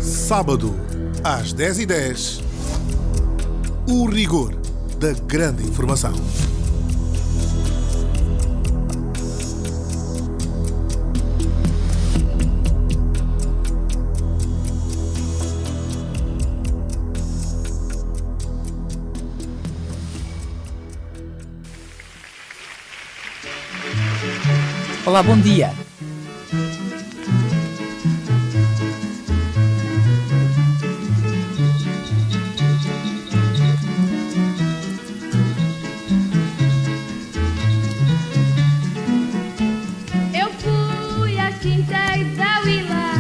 Sábado, às 10h10, o rigor da grande informação. Olá, bom dia. Eu fui às quintas da Willa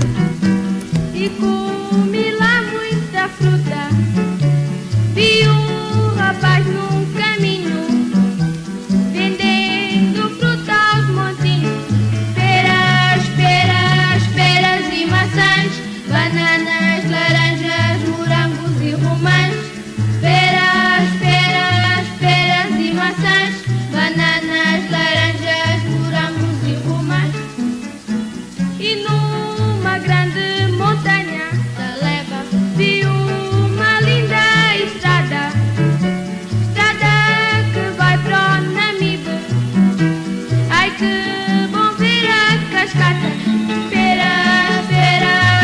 e comi lá muita fruta. Vi um rapaz num caminho vendendo fruta aos montinhos. Peras e maçãs, bananas, laranjas, morangos e romãs. Peras e maçãs, bananas, laranjas, morangos e romãs. E numa grande montanha da leva vi uma linda estrada que vai para o Namibe. Ai, que bom ver a cascata.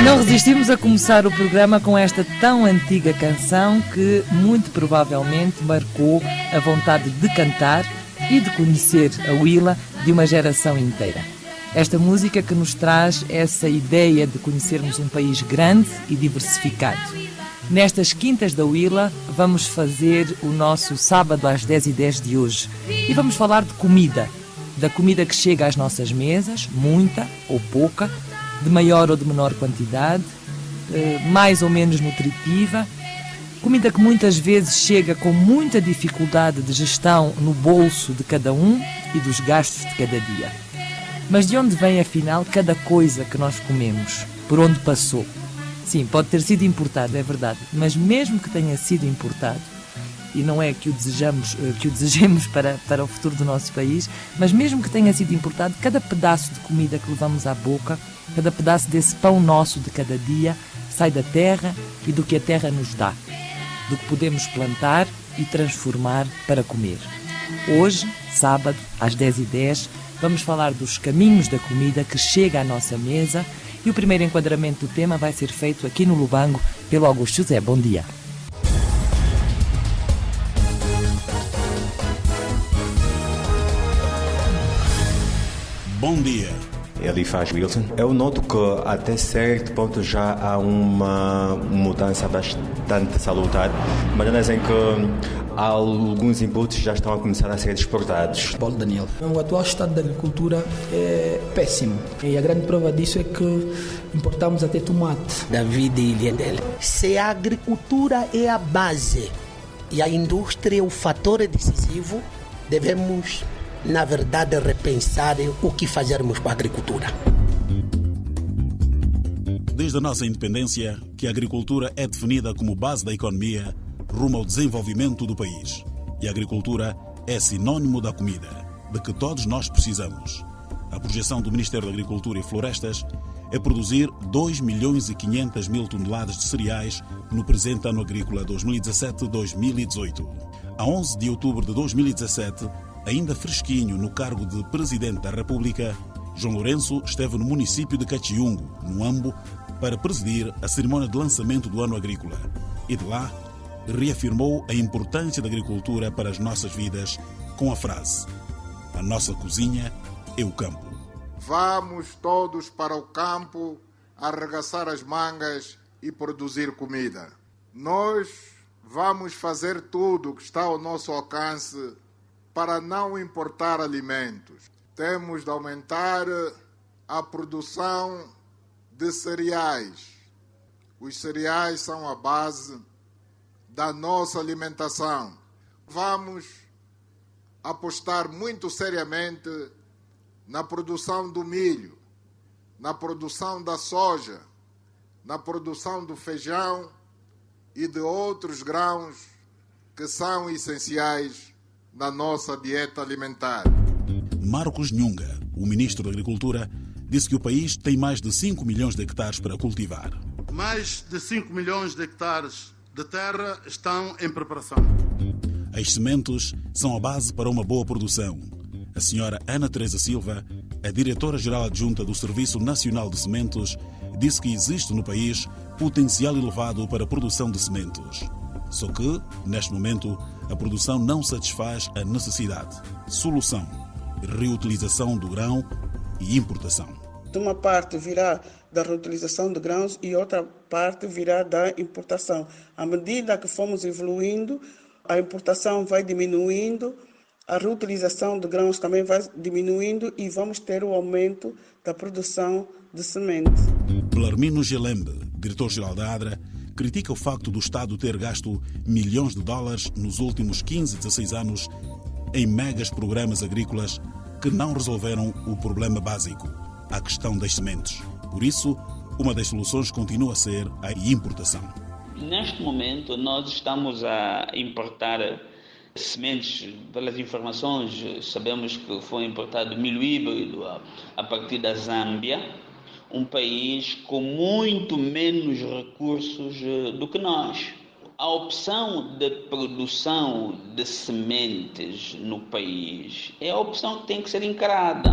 Não resistimos a começar o programa com esta tão antiga canção que muito provavelmente marcou a vontade de cantar e de conhecer a Willa de uma geração inteira. Esta música que nos traz essa ideia de conhecermos um país grande e diversificado. Nestas quintas da Willa vamos fazer o nosso sábado às 10h10 de hoje e vamos falar de comida. Da comida que chega às nossas mesas, muita ou pouca, de maior ou de menor quantidade, mais ou menos nutritiva, comida que muitas vezes chega com muita dificuldade de gestão no bolso de cada um e dos gastos de cada dia. Mas de onde vem, afinal, cada coisa que nós comemos? Por onde passou? Sim, pode ter sido importado, é verdade, mas mesmo que tenha sido importado, e não é que o desejemos para o futuro do nosso país, mas mesmo que tenha sido importado, cada pedaço de comida que levamos à boca, cada pedaço desse pão nosso de cada dia, sai da terra e do que a terra nos dá, do que podemos plantar e transformar para comer. Hoje, sábado, às 10h10, vamos falar dos caminhos da comida que chega à nossa mesa e o primeiro enquadramento do tema vai ser feito aqui no Lubango pelo Augusto José. Bom dia. Bom dia. Elifaz Wilson. Eu noto que até certo ponto já há uma mudança bastante salutar, maneiras em que alguns inputs já estão a começar a ser exportados. Paulo Daniel. O atual estado da agricultura é péssimo e a grande prova disso é que importamos até tomate. David Iliendel. Se a agricultura é a base e a indústria é o fator decisivo, devemos, na verdade, repensar o que fazermos com a agricultura. Desde a nossa independência, que a agricultura é definida como base da economia rumo ao desenvolvimento do país. E a agricultura é sinônimo da comida, de que todos nós precisamos. A projeção do Ministério da Agricultura e Florestas é produzir 2.500.000 toneladas de cereais no presente ano agrícola 2017-2018. A 11 de outubro de 2017, ainda fresquinho no cargo de Presidente da República, João Lourenço esteve no município de Cachiungo, no Ambo, para presidir a cerimônia de lançamento do ano agrícola. E de lá, reafirmou a importância da agricultura para as nossas vidas com a frase: a nossa cozinha é o campo. Vamos todos para o campo arregaçar as mangas e produzir comida. Nós vamos fazer tudo o que está ao nosso alcance para não importar alimentos. Temos de aumentar a produção de cereais. Os cereais são a base da nossa alimentação. Vamos apostar muito seriamente na produção do milho, na produção da soja, na produção do feijão e de outros grãos que são essenciais na nossa dieta alimentar. Marcos Nhunga, o ministro da Agricultura, disse que o país tem mais de 5 milhões de hectares para cultivar. Mais de 5 milhões de hectares de terra estão em preparação. As sementes são a base para uma boa produção. A senhora Ana Teresa Silva, a diretora-geral adjunta do Serviço Nacional de Sementes, disse que existe no país potencial elevado para a produção de sementes. Só que, neste momento, a produção não satisfaz a necessidade. Solução: reutilização do grão e importação. De uma parte virá da reutilização de grãos e outra parte virá da importação. À medida que formos evoluindo, a importação vai diminuindo, a reutilização de grãos também vai diminuindo e vamos ter o aumento da produção de semente. Belarmino Gelembe, diretor-geral da ADRA, critica o facto do Estado ter gasto milhões de dólares nos últimos 15, 16 anos em megas programas agrícolas que não resolveram o problema básico, a questão das sementes. Por isso, uma das soluções continua a ser a importação. Neste momento, nós estamos a importar sementes. Pelas informações, sabemos que foi importado milho híbrido a partir da Zâmbia, um país com muito menos recursos do que nós. A opção de produção de sementes no país é a opção que tem que ser encarada.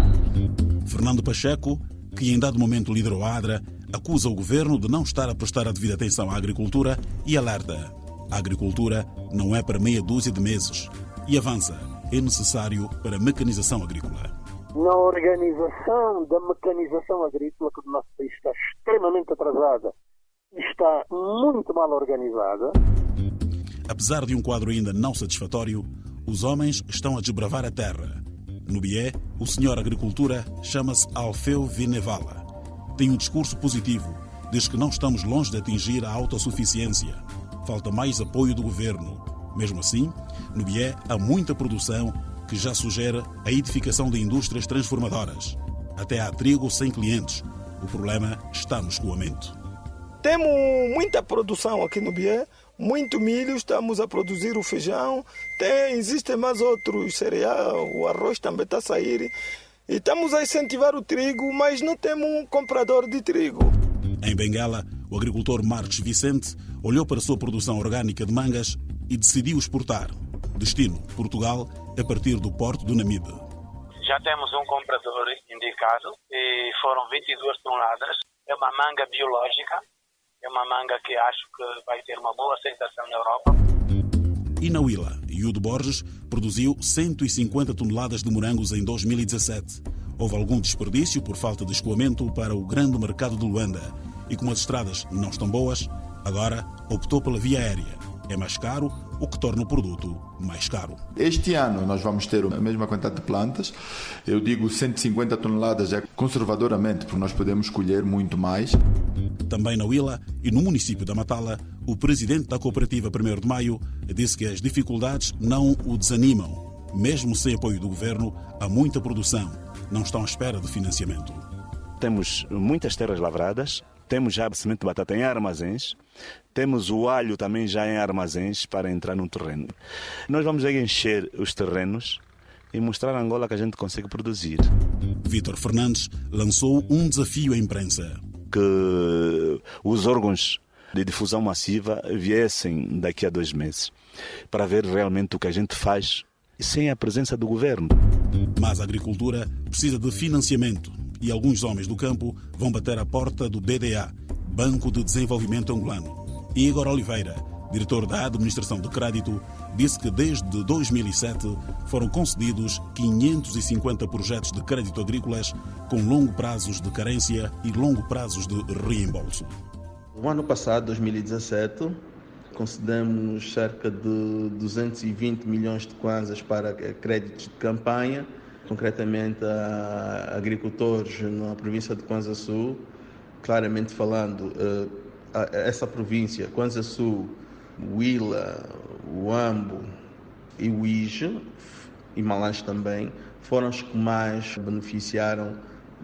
Fernando Pacheco, que em dado momento liderou a ADRA, acusa o governo de não estar a prestar a devida atenção à agricultura e alerta: a agricultura não é para meia dúzia de meses. E avança: é necessário para a mecanização agrícola. Na organização da mecanização agrícola, que o nosso país está extremamente atrasada, está muito mal organizada. Apesar de um quadro ainda não satisfatório, os homens estão a desbravar a terra. No Bié, o senhor Agricultura chama-se Alfeu Vinevala. Tem um discurso positivo, diz que não estamos longe de atingir a autossuficiência. Falta mais apoio do governo. Mesmo assim, no Bié há muita produção que já sugere a edificação de indústrias transformadoras. Até há trigo sem clientes. O problema está no escoamento. Temos muita produção aqui no Bié, muito milho, estamos a produzir o feijão, existem mais outros cereais, o arroz também está a sair. E estamos a incentivar o trigo, mas não temos um comprador de trigo. Em Benguela, o agricultor Marcos Vicente olhou para a sua produção orgânica de mangas e decidiu exportar. Destino: Portugal, a partir do porto do Namibe. Já temos um comprador indicado e foram 22 toneladas. É uma manga biológica, é uma manga que acho que vai ter uma boa aceitação na Europa. E na Huila, Iudo Borges produziu 150 toneladas de morangos em 2017. Houve algum desperdício por falta de escoamento para o grande mercado de Luanda. E como as estradas não estão boas, agora optou pela via aérea. É mais caro, o que torna o produto mais caro. Este ano nós vamos ter a mesma quantidade de plantas. Eu digo 150 toneladas é conservadoramente, porque nós podemos colher muito mais. Também na Huila e no município da Matala, o presidente da cooperativa 1º de Maio disse que as dificuldades não o desanimam. Mesmo sem apoio do governo, há muita produção. Não estão à espera de financiamento. Temos muitas terras lavradas, temos já semente de batata em armazéns, temos o alho também já em armazéns para entrar no terreno. Nós vamos encher os terrenos e mostrar a Angola que a gente consegue produzir. Vítor Fernandes lançou um desafio à imprensa. Que os órgãos de difusão massiva viessem daqui a 2 meses para ver realmente o que a gente faz sem a presença do governo. Mas a agricultura precisa de financiamento e alguns homens do campo vão bater à porta do BDA, Banco de Desenvolvimento Angolano. Igor Oliveira, diretor da Administração de Crédito, disse que desde 2007 foram concedidos 550 projetos de crédito agrícolas com longo prazos de carência e longo prazos de reembolso. No ano passado, 2017, concedemos cerca de 220 milhões de kwanzas para créditos de campanha, concretamente a agricultores na província de Kwanza Sul. Claramente falando, essa província, Kwanza Sul, Huila, Huambo e Uíge, e Malange também, foram os que mais beneficiaram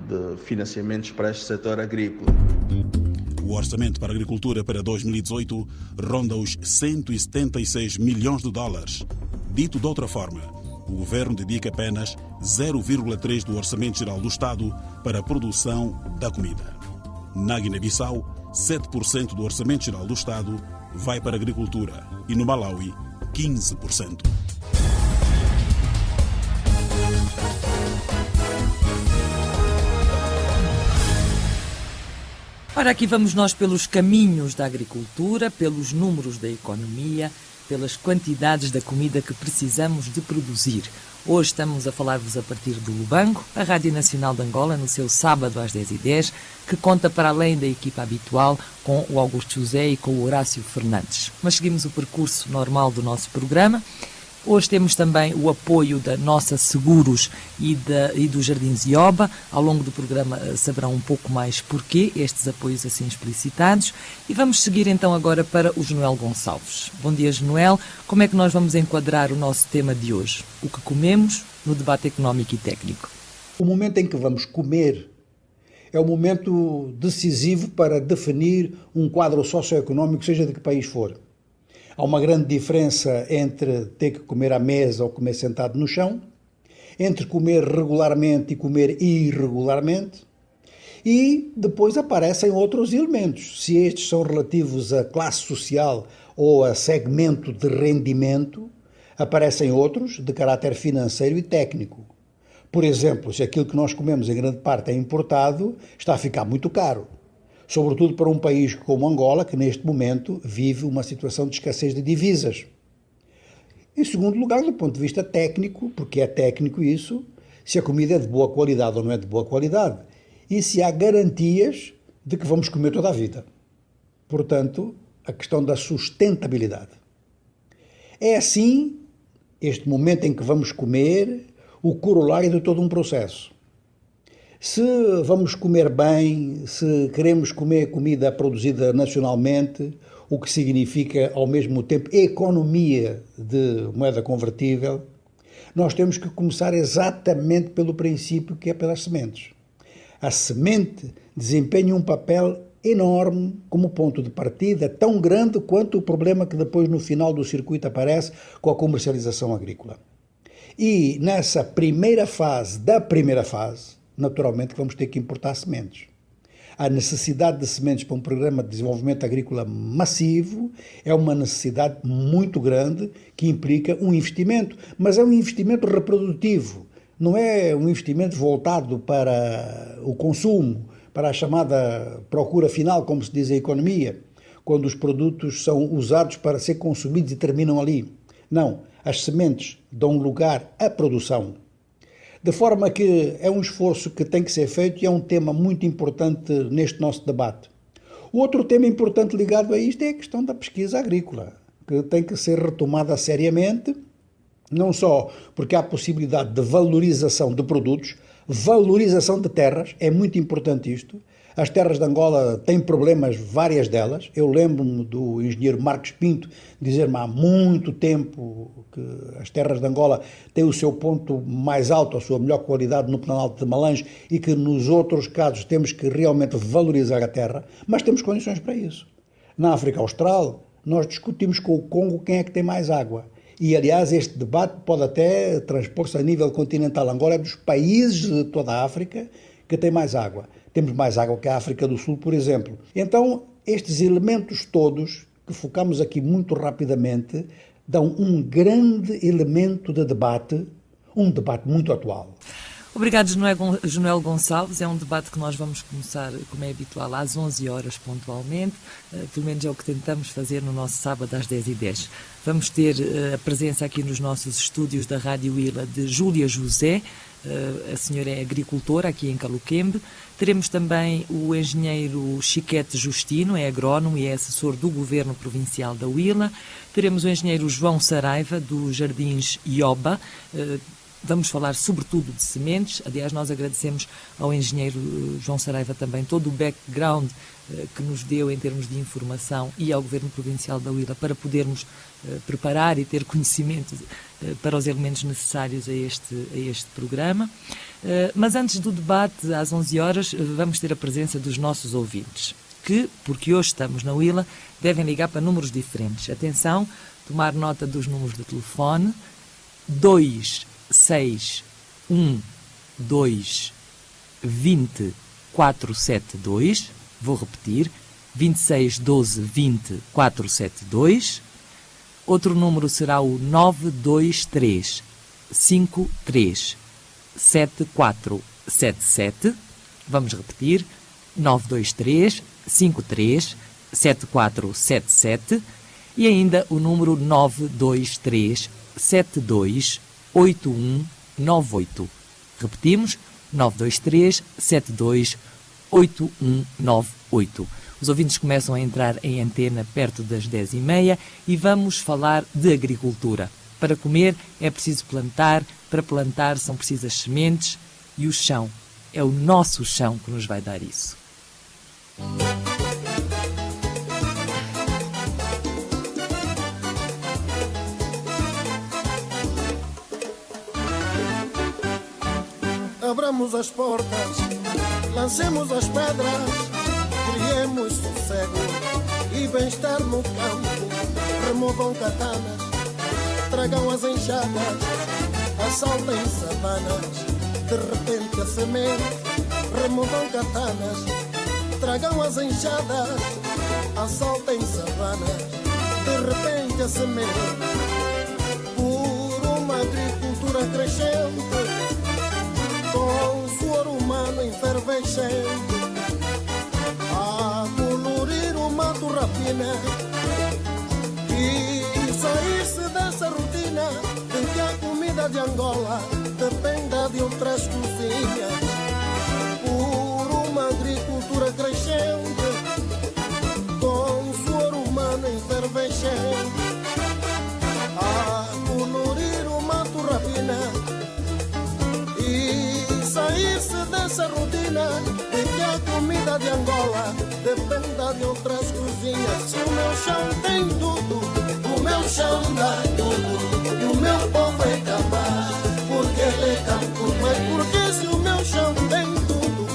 de financiamentos para este setor agrícola. O orçamento para a agricultura para 2018 ronda os 176 milhões de dólares. Dito de outra forma, o governo dedica apenas 0,3% do orçamento geral do Estado para a produção da comida. Na Guiné-Bissau, 7% do Orçamento Geral do Estado vai para a agricultura e no Malawi, 15%. Ora, aqui vamos nós pelos caminhos da agricultura, pelos números da economia, pelas quantidades da comida que precisamos de produzir. Hoje estamos a falar-vos a partir do Lubango, a Rádio Nacional de Angola, no seu sábado às 10h10, que conta para além da equipa habitual com o Augusto José e com o Horácio Fernandes. Mas seguimos o percurso normal do nosso programa. Hoje temos também o apoio da Nossa Seguros e do Jardins Ioba. Ao longo do programa saberão um pouco mais porquê estes apoios assim explicitados. E vamos seguir então agora para o Jonuel Gonçalves. Bom dia, Jonuel. Como é que nós vamos enquadrar o nosso tema de hoje? O que comemos no debate económico e técnico. O momento em que vamos comer é o momento decisivo para definir um quadro socioeconómico, seja de que país for. Há uma grande diferença entre ter que comer à mesa ou comer sentado no chão, entre comer regularmente e comer irregularmente, e depois aparecem outros elementos. Se estes são relativos à classe social ou a segmento de rendimento, aparecem outros de caráter financeiro e técnico. Por exemplo, se aquilo que nós comemos em grande parte é importado, está a ficar muito caro. Sobretudo para um país como Angola, que neste momento vive uma situação de escassez de divisas. Em segundo lugar, do ponto de vista técnico, porque é técnico isso, se a comida é de boa qualidade ou não é de boa qualidade, e se há garantias de que vamos comer toda a vida. Portanto, a questão da sustentabilidade. É assim, este momento em que vamos comer, o corolário de todo um processo. Se vamos comer bem, se queremos comer comida produzida nacionalmente, o que significa ao mesmo tempo economia de moeda convertível, nós temos que começar exatamente pelo princípio que é pelas sementes. A semente desempenha um papel enorme como ponto de partida, tão grande quanto o problema que depois no final do circuito aparece com a comercialização agrícola. E nessa primeira fase, naturalmente que vamos ter que importar sementes. A necessidade de sementes para um programa de desenvolvimento agrícola massivo é uma necessidade muito grande que implica um investimento, mas é um investimento reprodutivo, não é um investimento voltado para o consumo, para a chamada procura final, como se diz em economia, quando os produtos são usados para ser consumidos e terminam ali. Não, as sementes dão lugar à produção. De forma que é um esforço que tem que ser feito e é um tema muito importante neste nosso debate. O outro tema importante ligado a isto é a questão da pesquisa agrícola, que tem que ser retomada seriamente, não só porque há possibilidade de valorização de produtos, valorização de terras, é muito importante isto. As terras de Angola têm problemas, várias delas. Eu lembro-me do engenheiro Marcos Pinto dizer-me há muito tempo que as terras de Angola têm o seu ponto mais alto, a sua melhor qualidade no Planalto de Malange e que nos outros casos temos que realmente valorizar a terra, mas temos condições para isso. Na África Austral, nós discutimos com o Congo quem é que tem mais água. E, aliás, este debate pode até transpor-se a nível continental. Angola é dos países de toda a África que tem mais água. Temos mais água que a África do Sul, por exemplo. Então, estes elementos todos, que focamos aqui muito rapidamente, dão um grande elemento de debate, um debate muito atual. Obrigado, Jonuel Gonçalves. É um debate que nós vamos começar, como é habitual, às 11 horas pontualmente. Pelo menos é o que tentamos fazer no nosso sábado às 10h10. Vamos ter a presença aqui nos nossos estúdios da Rádio Ilha de Júlia José. A senhora é agricultora aqui em Caluquembe. Teremos também o engenheiro Chiquete Justino, é agrónomo e é assessor do Governo Provincial da Huila. Teremos o engenheiro João Saraiva, do Jardins Ioba. Vamos falar sobretudo de sementes. Aliás, nós agradecemos ao engenheiro João Saraiva também todo o background que nos deu em termos de informação e ao Governo Provincial da Huila para podermos preparar e ter conhecimento para os elementos necessários a este programa. Mas antes do debate, às 11 horas, vamos ter a presença dos nossos ouvintes, que, porque hoje estamos na Huila, devem ligar para números diferentes. Atenção, tomar nota dos números de telefone: 261 2 20 472, Vou repetir, 26 12 20 472. Outro número será o 923 53 7477. Vamos repetir, 923 53 7477. E ainda o número 923 72 8198. Repetimos, 923 72 8198. Os ouvintes começam a entrar em antena perto das 10h30 e vamos falar de agricultura. Para comer é preciso plantar, para plantar são precisas sementes e o chão. É o nosso chão que nos vai dar isso. Abramos as portas, lancemos as pedras, criemos sossego e bem-estar no campo. Removam katanas, tragam as enxadas, assaltem savanas, de repente a semente. Removam katanas, tragam as enxadas, assaltem savanas, de repente a semente. Por uma agricultura crescente, com suor humano efervescente, a colorir o mato rapina e sair-se dessa rotina em que a comida de Angola dependa de outras cozinhas. Por uma agricultura crescente, com suor humano efervescente, a colorir o mato rapina e sair-se dessa rotina de que a comida de Angola dependa de outras cozinhas. Se o meu chão tem tudo, o meu chão dá tudo, e o meu povo é capaz, porque ele é campo. Mas porque se o meu chão tem tudo,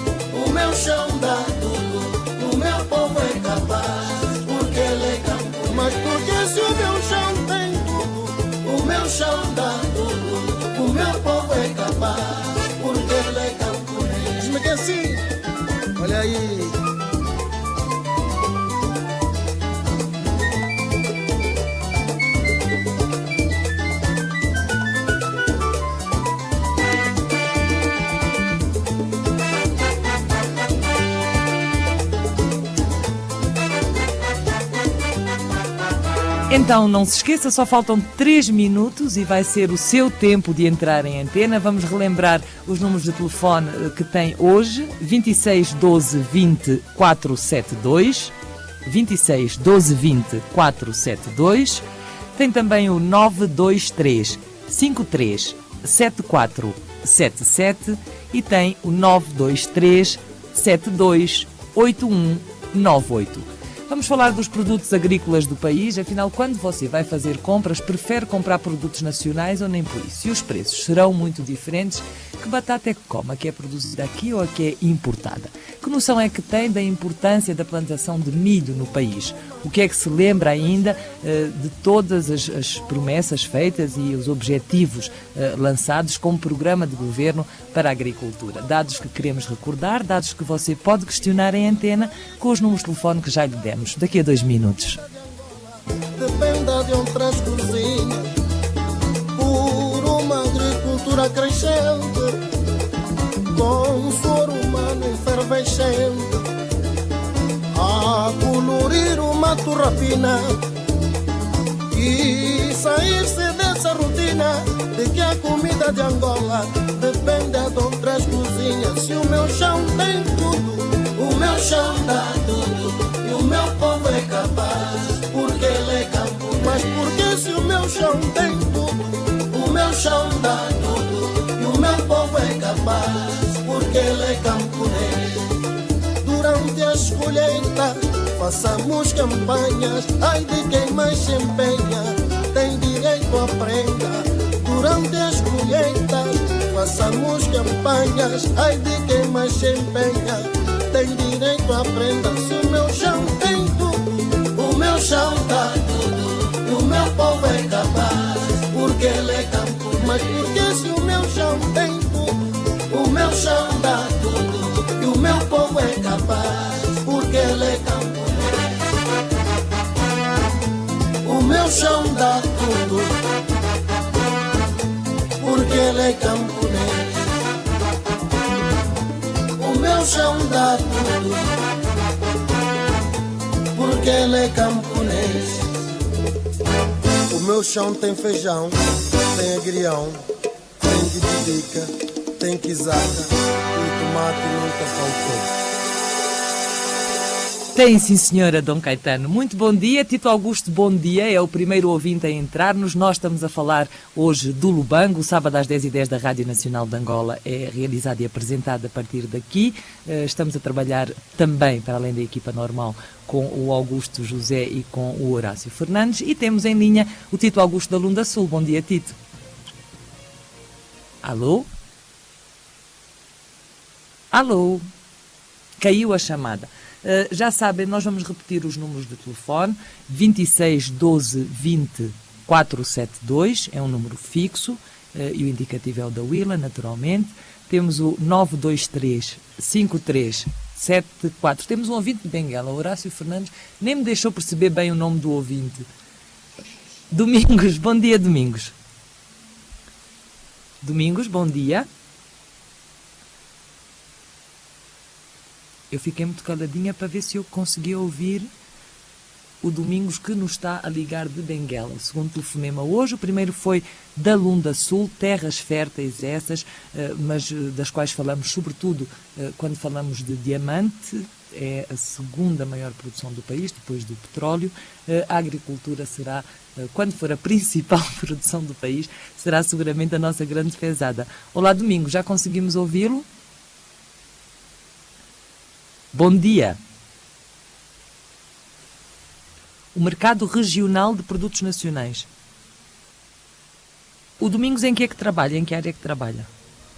o meu chão dá tudo, o meu povo é capaz, porque ele é campo. Mas porque se o meu chão tem tudo, o meu chão dá tudo, o meu povo é capaz, porque ele é camponês. Diz-me que é assim, olha aí. Então não se esqueça, só faltam 3 minutos e vai ser o seu tempo de entrar em antena. Vamos relembrar os números de telefone que tem hoje: 26 12 20 472, 26 12 20 472. Tem também o 923 53 7477 e tem o 923 72 8198. Vamos falar dos produtos agrícolas do país. Afinal, quando você vai fazer compras, prefere comprar produtos nacionais ou nem por isso? E os preços serão muito diferentes. Que batata é que come? A que é produzida aqui ou a que é importada? Que noção é que tem da importância da plantação de milho no país? O que é que se lembra ainda de todas as promessas feitas e os objetivos lançados como programa de governo para a agricultura? Dados que queremos recordar, dados que você pode questionar em antena com os números de telefone que já lhe demos daqui a 2 minutos. Dependa de outras cozinhas, por uma agricultura crescente, com suor humano efervescente, a colorir o mato rapina e sair-se dessa rotina de que a comida de Angola depende de outras cozinhas. Se o meu chão tem tudo, o meu chão dá tudo, e o meu povo é capaz, porque ele é campo. Mas porque se o meu chão tem tudo, o meu chão dá tudo, e o meu povo é capaz, porque ele é camponês. Durante as colheitas façamos campanhas, ai de quem mais se empenha, tem direito à prenda. Durante as colheitas façamos campanhas, ai de quem mais se empenha, tem direito à prenda. Se o meu chão tem tudo, o meu chão dá tudo, e o meu povo é capaz, porque ele é campo. Mas porque se o meu chão tem tudo, o meu chão dá tudo, e o meu povo é capaz, porque chão dá tudo, porque ele é camponês. O meu chão dá tudo, porque ele é camponês. O meu chão tem feijão, tem agrião, tem guidica, tem quizaca e o tomate nunca faltou. Tem sim, senhora Dom Caetano. Muito bom dia. Tito Augusto, bom dia. É o primeiro ouvinte a entrar-nos. Nós estamos a falar hoje do Lubango. O sábado às 10h10 da Rádio Nacional de Angola é realizado e apresentado a partir daqui. Estamos a trabalhar também, para além da equipa normal, com o Augusto José e com o Horácio Fernandes. E temos em linha o Tito Augusto da Lunda Sul. Bom dia, Tito. Alô? Alô? Caiu a chamada. Já sabem, nós vamos repetir os números de telefone. 26 12 20 472 é um número fixo e o indicativo é o da Willa, naturalmente. Temos o 923 53 74. Temos um ouvinte de Benguela, Horácio Fernandes, nem me deixou perceber bem o nome do ouvinte. Domingos, bom dia, Domingos. Domingos, bom dia. Eu fiquei muito caladinha para ver se eu conseguia ouvir o Domingos que nos está a ligar de Benguela. O segundo telefonema hoje, o primeiro foi da Lunda Sul, terras férteis essas, mas das quais falamos sobretudo quando falamos de diamante. É a segunda maior produção do país, depois do petróleo. A agricultura será, quando for a principal produção do país, será seguramente a nossa grande pesada. Olá, Domingos, já conseguimos ouvi-lo? Bom dia. O mercado regional de produtos nacionais. O Domingos em que é que trabalha? Em que área é que trabalha?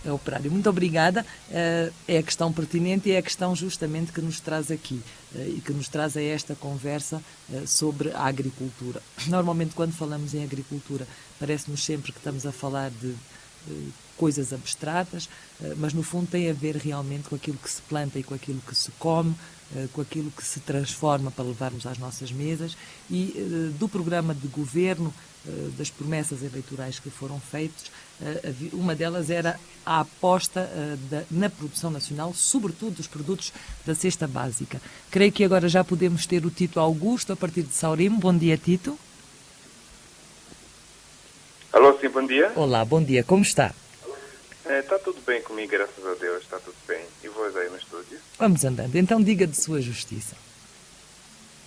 É operário. Muito obrigada. É a questão pertinente e é a questão justamente que nos traz aqui e que nos traz a esta conversa sobre a agricultura. Normalmente, quando falamos em agricultura, parece-nos sempre que estamos a falar de coisas abstratas, mas no fundo tem a ver realmente com aquilo que se planta e com aquilo que se come, com aquilo que se transforma para levarmos às nossas mesas e do programa de governo, das promessas eleitorais que foram feitas, uma delas era a aposta na produção nacional, sobretudo dos produtos da cesta básica. Creio que agora já podemos ter o Tito Augusto a partir de Saurimo. Bom dia, Tito. Alô, sim, bom dia. Olá, bom dia, como está? Está tudo bem comigo, graças a Deus, está tudo bem. E vós aí no estúdio? Vamos andando, então diga de sua justiça.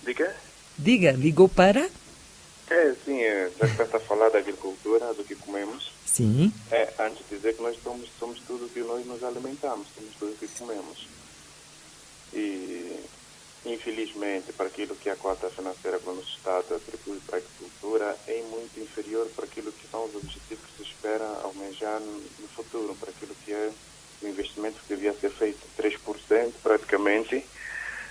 Diga? Diga, ligou para? Sim, já que está a falar da agricultura, do que comemos. Sim. Antes de dizer que nós somos tudo o que nós nos alimentamos, somos tudo o que comemos. E, infelizmente, para aquilo que a cota financeira que o nosso Estado atribui para a agricultura é muito inferior para aquilo que são os objetivos que se espera almejar no futuro, para aquilo que é o investimento que devia ser feito 3% praticamente,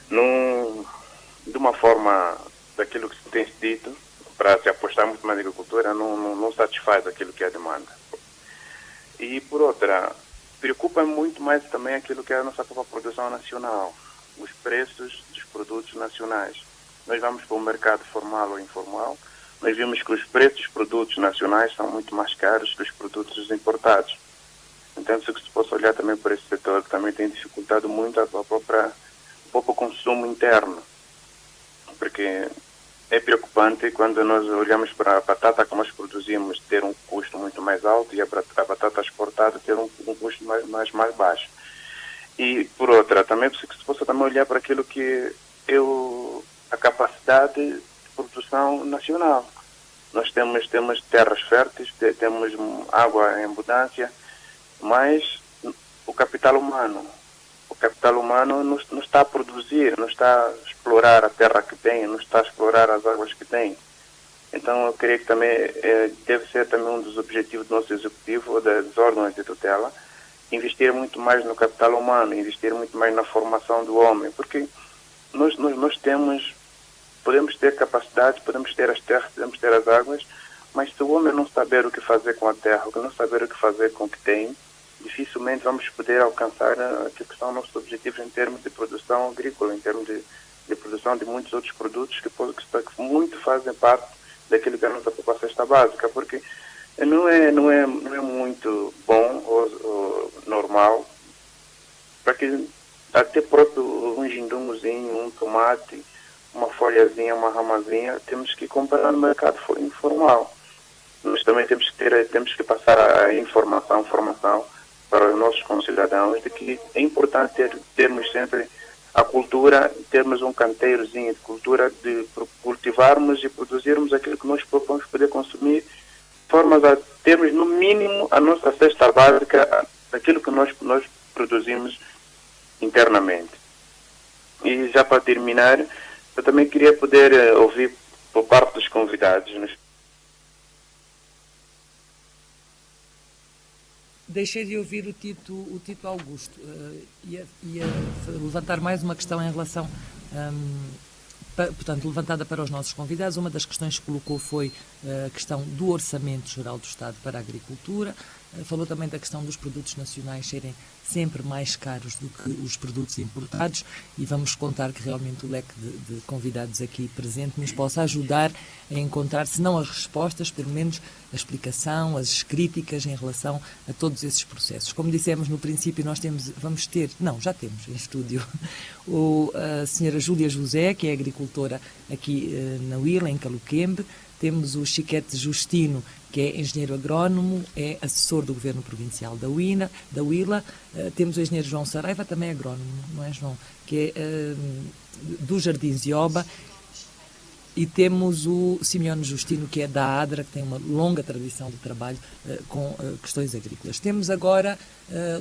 de uma forma daquilo que se tem dito, para se apostar muito na agricultura, não satisfaz aquilo que é a demanda. E, por outra, preocupa muito mais também aquilo que é a nossa própria produção nacional, os preços dos produtos nacionais. Nós vamos para o mercado formal ou informal, nós vimos que os preços dos produtos nacionais são muito mais caros que os produtos importados. Então, se se possa olhar também por esse setor, que também tem dificultado muito o próprio consumo interno, porque é preocupante quando nós olhamos para a batata que nós produzimos ter um custo muito mais alto e a batata exportada ter um custo mais baixo. E, por outra, também se possa também olhar para aquilo que é a capacidade de produção nacional. Nós temos terras férteis, temos água em abundância, mas o capital humano não está a produzir, não está a explorar a terra que tem, não está a explorar as águas que tem. Então eu creio que também deve ser também um dos objetivos do nosso executivo, dos órgãos de tutela, investir muito mais no capital humano, investir muito mais na formação do homem, porque nós podemos ter capacidade, podemos ter as terras, podemos ter as águas, mas se o homem não saber o que fazer com a terra, não saber o que fazer com o que tem, dificilmente vamos poder alcançar aquilo que são nossos objetivos em termos de produção agrícola, em termos de produção de muitos outros produtos que muito fazem parte daquilo que é a nossa proposta cesta básica, porque não é muito bom ou normal para que até próprio um gindumuzinho, um tomate, uma folhazinha, uma ramazinha, temos que comprar no mercado informal. Nós também temos que passar a formação para os nossos concidadãos de que é importante termos sempre a cultura, termos um canteirozinho de cultura, de cultivarmos e produzirmos aquilo que nós propomos poder consumir, de forma a termos no mínimo a nossa cesta básica daquilo que nós produzimos internamente. E já para terminar, eu também queria poder ouvir por parte dos convidados. Deixei de ouvir o Tito Augusto. Ia levantar mais uma questão em relação, portanto, levantada para os nossos convidados. Uma das questões que colocou foi a questão do Orçamento Geral do Estado para a Agricultura. Falou também da questão dos produtos nacionais serem sempre mais caros do que os produtos importados, e vamos contar que realmente o leque de convidados aqui presente nos possa ajudar a encontrar, se não as respostas, pelo menos a explicação, as críticas em relação a todos esses processos. Como dissemos no princípio, nós já temos em estúdio a senhora Júlia José, que é agricultora aqui na Huila, em Caluquembe. Temos o Chiquete Justino, que é engenheiro agrónomo, é assessor do Governo Provincial da Huila. Temos o engenheiro João Saraiva, também agrónomo, não é, João? Que é do Jardins de Oba. E temos o Simeone Justino, que é da ADRA, que tem uma longa tradição de trabalho com questões agrícolas. Temos agora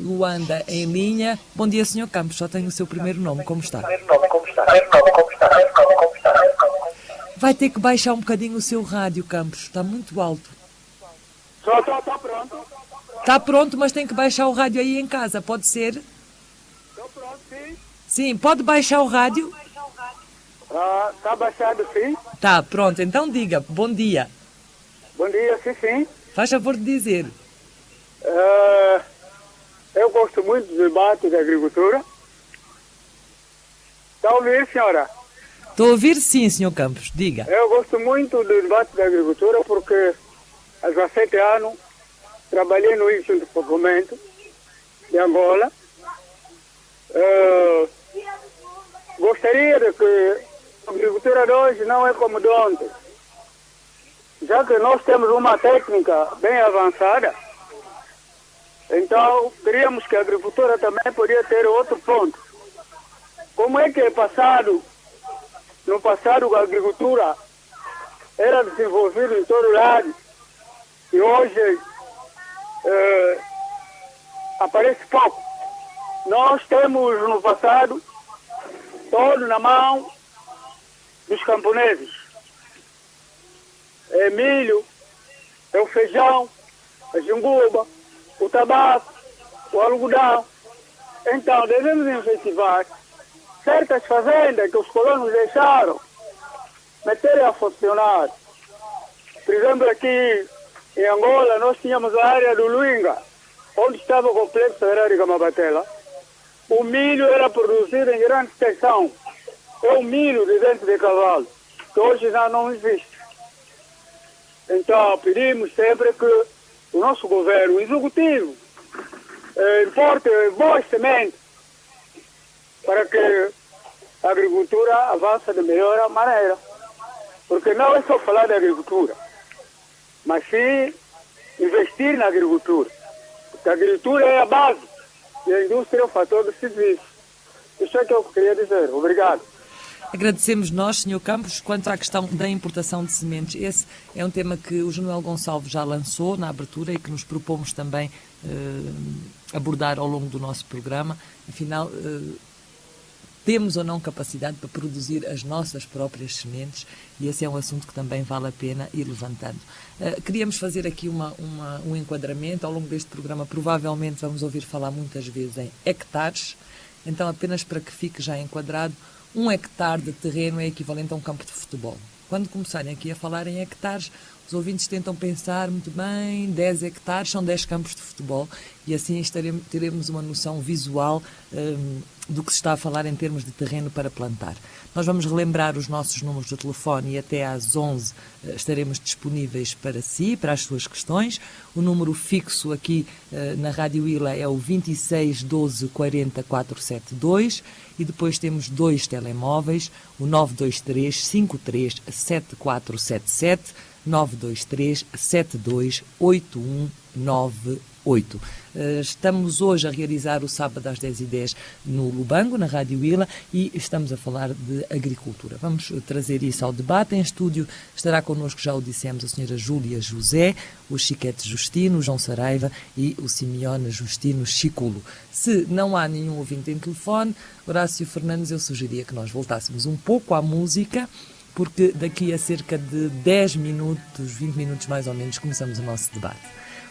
Luanda em linha. Bom dia, Sr. Campos, só tenho o seu primeiro nome, como está? Vai ter que baixar um bocadinho o seu rádio, Campos, está muito alto. Está pronto. Está pronto, mas tem que baixar o rádio aí em casa, pode ser? Estou pronto, sim. Sim, pode baixar o rádio? Está baixado, sim. Tá, pronto, então diga, bom dia. Bom dia, sim. Faz favor de dizer. Eu gosto muito do debate da agricultura. Está a ouvir, senhora? Estou a ouvir, sim, Sr. Campos, diga. Eu gosto muito do debate da agricultura porque há 17 anos trabalhei no Instituto de Desenvolvimento de Angola. Gostaria de que a agricultura de hoje não é como de ontem, já que nós temos uma técnica bem avançada. Então, queríamos que a agricultura também podia ter outro ponto. Como é que no passado a agricultura era desenvolvida em todo lado e hoje aparece pouco. Nós temos no passado todo na mão dos camponeses. É milho, é o feijão, a jinguba, o tabaco, o algodão. Então devemos incentivar certas fazendas que os colonos deixaram meterem a funcionar. Por exemplo, aqui em Angola nós tínhamos a área do Luinga, onde estava o complexo agrário de Camabatela. O milho era produzido em grande extensão. É o milho de dente de cavalo, que hoje já não existe. Então pedimos sempre que o nosso governo, o executivo, importe boas sementes para que a agricultura avance de melhor maneira. Porque não é só falar de agricultura, mas sim investir na agricultura. Porque a agricultura é a base e a indústria é o fator decisivo. Isso é que eu queria dizer. Obrigado. Agradecemos nós, Sr. Campos. Quanto à questão da importação de sementes, esse é um tema que o João Gonçalves já lançou na abertura e que nos propomos também abordar ao longo do nosso programa. Afinal, temos ou não capacidade para produzir as nossas próprias sementes, e esse é um assunto que também vale a pena ir levantando. Queríamos fazer aqui um enquadramento. Ao longo deste programa provavelmente vamos ouvir falar muitas vezes em hectares, então apenas para que fique já enquadrado, 1 hectare de terreno é equivalente a um campo de futebol. quando começarem aqui a falar em hectares, os ouvintes tentam pensar muito bem, 10 hectares são 10 campos de futebol, e assim teremos uma noção visual do que se está a falar em termos de terreno para plantar. Nós vamos relembrar os nossos números de telefone e até às 11 estaremos disponíveis para si, para as suas questões. O número fixo aqui na Rádio Ilha é o 26 12 40 472 e depois temos 2 telemóveis, o 923 53 7477, 923 72 8198. Estamos hoje a realizar o sábado às 10h10 no Lubango, na Rádio Ilha, e estamos a falar de agricultura. Vamos trazer isso ao debate. Em estúdio estará connosco, já o dissemos, a senhora Júlia José, o Chiquete Justino, o João Saraiva e o Simeone Justino Chiculo. Se não há nenhum ouvinte em telefone, Horácio Fernandes, eu sugeria que nós voltássemos um pouco à música, porque daqui a cerca de 10 minutos, 20 minutos mais ou menos, começamos o nosso debate.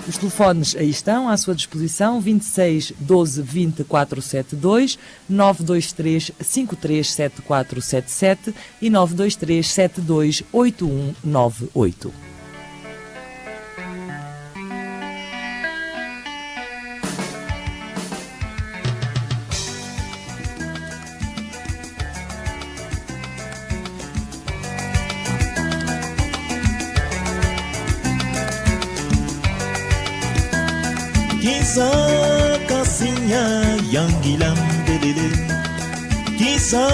Os telefones aí estão, à sua disposição, 26 12 20 472, 923 53 7477 e 923 72 8198. Kisa kasinya yang gilam belele, kisa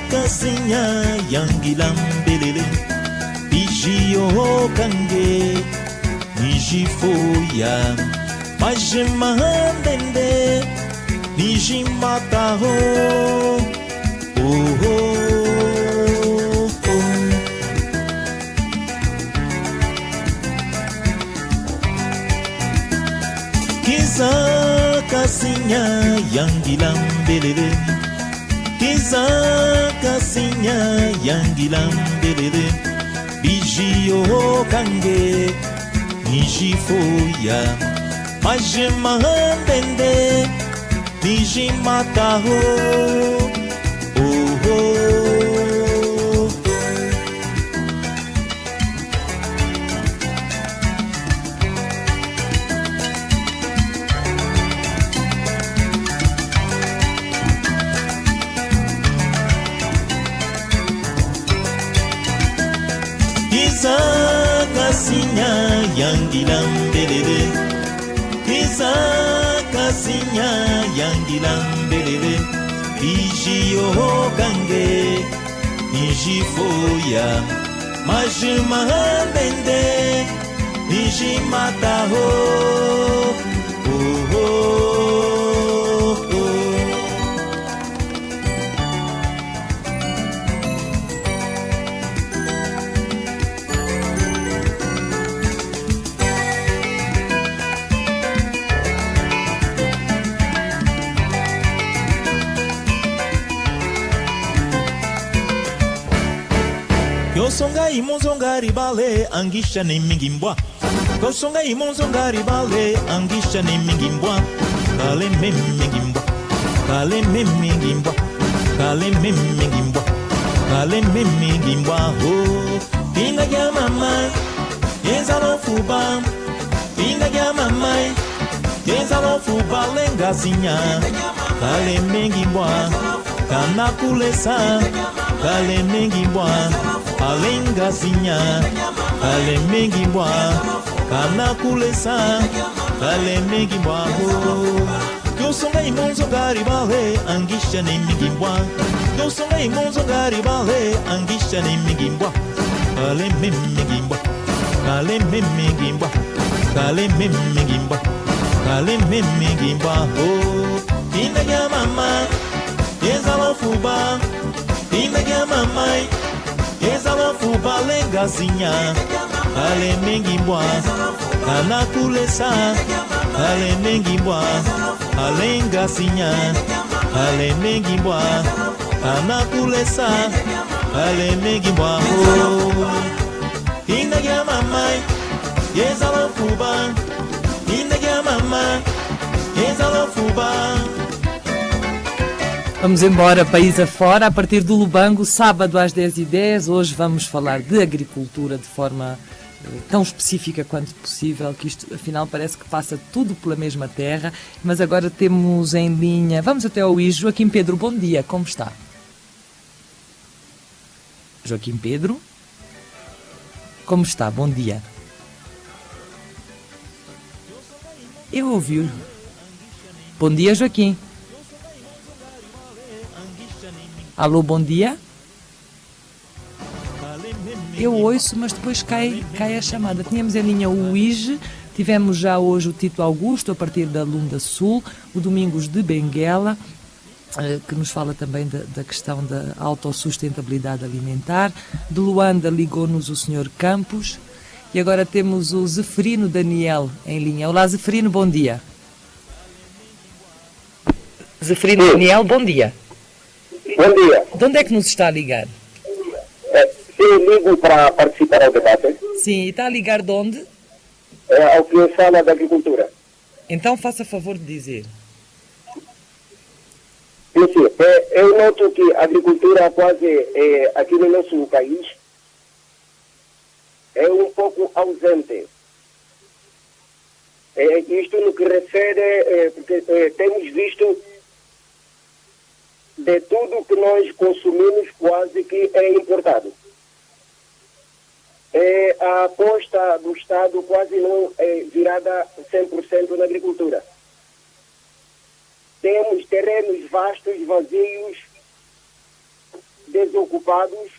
kasinya yang gilam belele, bigio kange, niji foya, majemandende, niji mataho, oh oh. Kiza kasinya yang gilam belele, kiza kasinya yang gilam belele, bigio kange, niji foya, majemandende, niji mataho, oh oh. Kiza kasinya yang gilam belele, kiza kasinya yang gilam belele, bigio kange, niji foya, majemandende, niji mataho, oh oh oh. Kosonga imonzongari bale angisha ni mingimbwa, kosonga imonzongari bale angisha ni mingimbwa, kale mingimbwa, kale mingimbwa, kale mingimbwa, kale mingimbwa ho. Pinga ya mama, yenzalo fuba, pinga ya mama, yenzalo fuba lengazinya, kale mingimbwa, kana kulesa, kale mingimbwa. Alengazinya, ale mengi mwa, kana kulesa, ale mengi mwa ho. Kosonga imonzo gari bale, angisha ni mengi mwa. Kosonga imonzo gari bale, angisha ni mengi mwa. Ale mengi mwa, ale mengi mwa, ale mengi mwa, ale mengi mwa ho. Pinda ya mama, yenzalo fuba, pinda ya mama. Ezalo fuba lengazinya, ale mengi mbwa, kana kulesa, ale mengi mbwa, alengazinya, ale mengi mbwa, kana kulesa, ale mengi mbwa ho. Inda ya mama, ezalo fuba, inda ya mama, ezalo fuba. Vamos embora, país afora, a partir do Lubango, sábado às 10h10. Hoje vamos falar de agricultura de forma tão específica quanto possível, que isto afinal parece que passa tudo pela mesma terra. Mas agora temos em linha, vamos até ao IJ, Joaquim Pedro, bom dia, como está? Joaquim Pedro, como está? Bom dia. Eu ouvi-o. Bom dia, Joaquim. Alô, bom dia. Eu ouço, mas depois cai a chamada. Tínhamos em linha o UIJ, tivemos já hoje o Tito Augusto, a partir da Lunda Sul, o Domingos de Benguela, que nos fala também da questão da autossustentabilidade alimentar. De Luanda ligou-nos o Sr. Campos. E agora temos o Zeferino Daniel em linha. Olá, Zeferino, bom dia. Zeferino Daniel, bom dia. Bom dia. De onde é que nos está a ligar? Eu ligo para participar ao debate. Sim, e está a ligar de onde? Ao que fala da agricultura. Então faça favor de dizer. Sim, eu noto que a agricultura quase aqui no nosso país é um pouco ausente. Isto no que refere, porque temos visto de tudo que nós consumimos quase que é importado. A aposta do Estado quase não é virada 100% na agricultura. Temos terrenos vastos, vazios, desocupados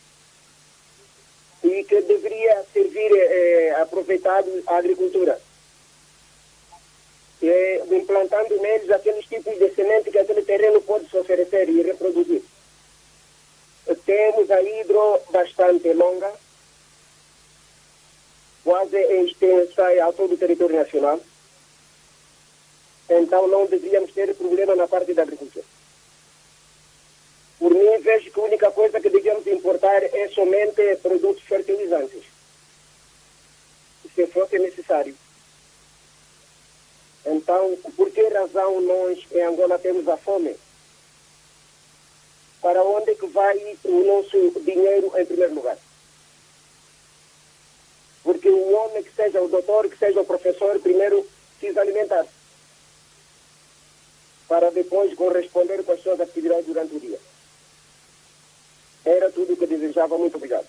e que deveria servir aproveitado a agricultura. Implantando neles aqueles tipos de semente que aquele terreno pode se oferecer e reproduzir. Temos a hidro bastante longa, quase extensa a todo o território nacional. Então não deveríamos ter problema na parte da agricultura. Por mim, vejo que a única coisa que devíamos importar é somente produtos fertilizantes, se fosse necessário. Então, por que razão nós em Angola temos a fome? Para onde que vai o nosso dinheiro em primeiro lugar? Porque o homem, que seja o doutor, que seja o professor, primeiro precisa alimentar, para depois corresponder com as suas atividades durante o dia. Era tudo o que desejava. Muito obrigado.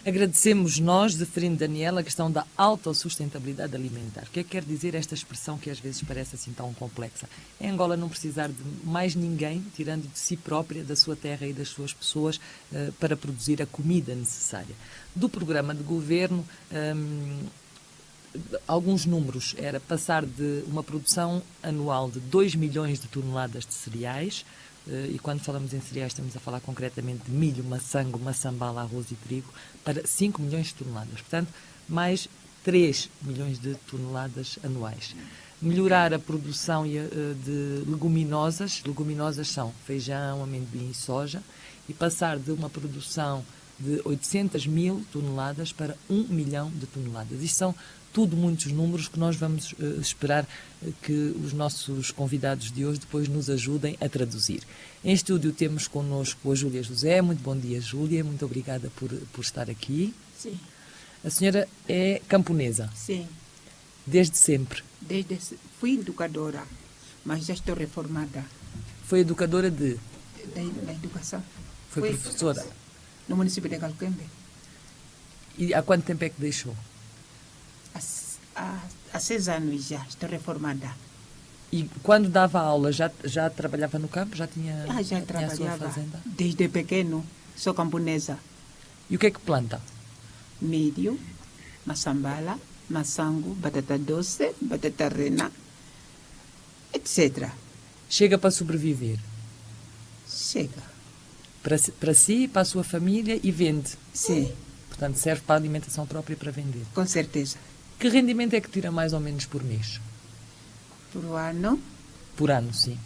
Agradecemos nós, Zeferino Daniel, a questão da autossustentabilidade alimentar. O que é que quer dizer esta expressão que às vezes parece assim tão complexa? Em Angola não precisar de mais ninguém, tirando de si própria, da sua terra e das suas pessoas, para produzir a comida necessária. Do programa de governo, alguns números, era passar de uma produção anual de 2 milhões de toneladas de cereais, e quando falamos em cereais estamos a falar concretamente de milho, maçango, maçambala, arroz e trigo, para 5 milhões de toneladas. Portanto, mais 3 milhões de toneladas anuais. Melhorar a produção de leguminosas. Leguminosas são feijão, amendoim e soja. E passar de uma produção de 800 mil toneladas para 1 milhão de toneladas. Isto são tudo muitos números que nós vamos esperar que os nossos convidados de hoje depois nos ajudem a traduzir. Em estúdio temos connosco a Júlia José. Muito bom dia, Júlia. Muito obrigada por estar aqui. Sim. A senhora é camponesa? Sim. Desde sempre? Fui educadora, mas já estou reformada. Foi educadora de? Da educação. Foi professora? No município de Calquembe. E há quanto tempo é que deixou? Há 6 anos já, estou reformada. E quando dava aula, já trabalhava no campo? Já tinha a sua fazenda? Desde pequeno, sou camponesa. E o que é que planta? Milho, maçambala, maçango, batata doce, batata rena, etc. Chega para sobreviver? Chega. Para si, para a sua família, e vende? Sim. Portanto, serve para a alimentação própria e para vender? Com certeza. Que rendimento é que tira mais ou menos por mês? Por ano? Por ano, sim.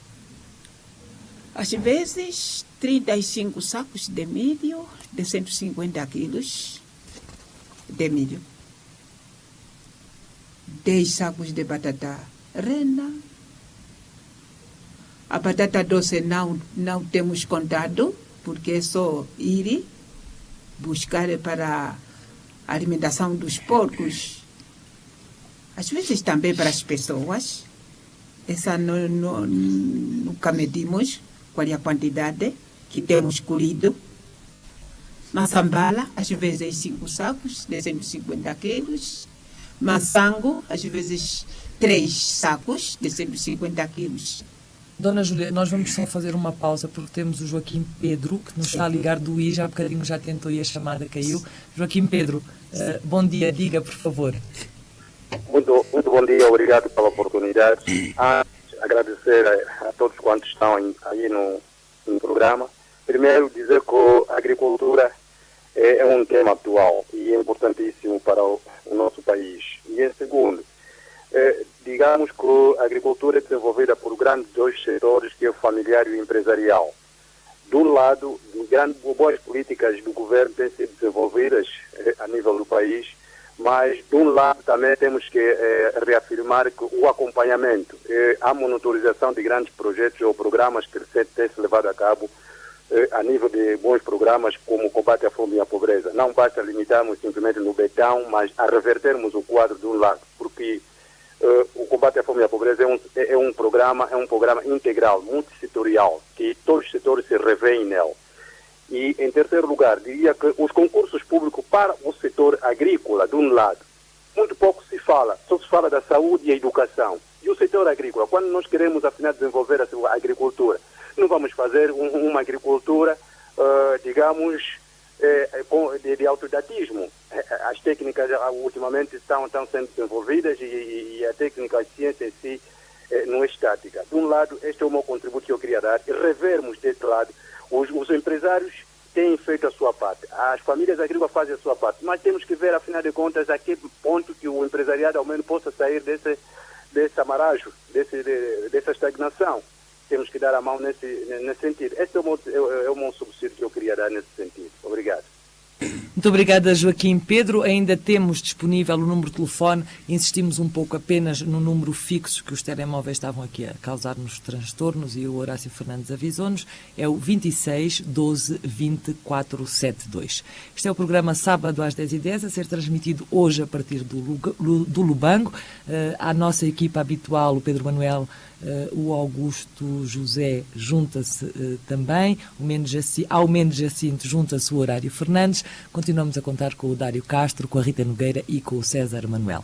Às vezes, 35 sacos de milho, de 150 quilos de milho. 10 sacos de batata rena. A batata doce não temos contado, porque é só ir buscar para a alimentação dos porcos. Às vezes também para as pessoas. Essa nunca medimos qual é a quantidade que temos colhido. Maçambala, às vezes 5 sacos de 150 quilos. Maçango, às vezes 3 sacos de 150 quilos. Dona Júlia, nós vamos só fazer uma pausa porque temos o Joaquim Pedro, que nos está a ligar do I, já há bocadinho já tentou e a chamada caiu. Joaquim Pedro, bom dia, diga por favor. Muito bom dia, obrigado pela oportunidade. Agradecer a todos quantos estão aí no programa. Primeiro, dizer que a agricultura é um tema atual e é importantíssimo para o nosso país. E em segundo, digamos que a agricultura é desenvolvida por grandes dois setores, que é o familiar e o empresarial. De um lado, boas políticas do governo têm sido desenvolvidas a nível do país, mas de um lado também temos que reafirmar que o acompanhamento, a monitorização de grandes projetos ou programas que têm se levado a cabo a nível de bons programas como o combate à fome e à pobreza. Não basta limitarmos simplesmente no betão, mas a revertermos o quadro de um lado, porque o combate à fome e à pobreza é um programa integral, multissetorial, que todos os setores se revêem nele. E, em terceiro lugar, diria que os concursos públicos para o setor agrícola, de um lado, muito pouco se fala, só se fala da saúde e a educação. E o setor agrícola, quando nós queremos, afinal, desenvolver a agricultura, não vamos fazer uma agricultura, digamos, de autodidatismo. As técnicas ultimamente estão sendo desenvolvidas e a técnica, a ciência em si, não é estática. De um lado, este é o meu contributo que eu queria dar, e revermos desse lado. Os empresários têm feito a sua parte, as famílias agrícolas fazem a sua parte, mas temos que ver, afinal de contas, a que ponto que o empresariado ao menos possa sair desse amarajo, dessa estagnação. Temos que dar a mão nesse sentido. Esse é o meu subsídio que eu queria dar nesse sentido. Obrigado. Muito obrigada, Joaquim Pedro. Ainda temos disponível o número de telefone. Insistimos um pouco apenas no número fixo, que os telemóveis estavam aqui a causar-nos transtornos e o Horácio Fernandes avisou-nos. É o 26 12 20 472. Este é o programa Sábado às 10h10, a ser transmitido hoje a partir do Lubango. A nossa equipa habitual, o Pedro Manuel, o Augusto José junta-se também, ao Mendes Jacinto junta-se o Horário Fernandes. Continuamos a contar com o Dário Castro, com a Rita Nogueira e com o César Manuel.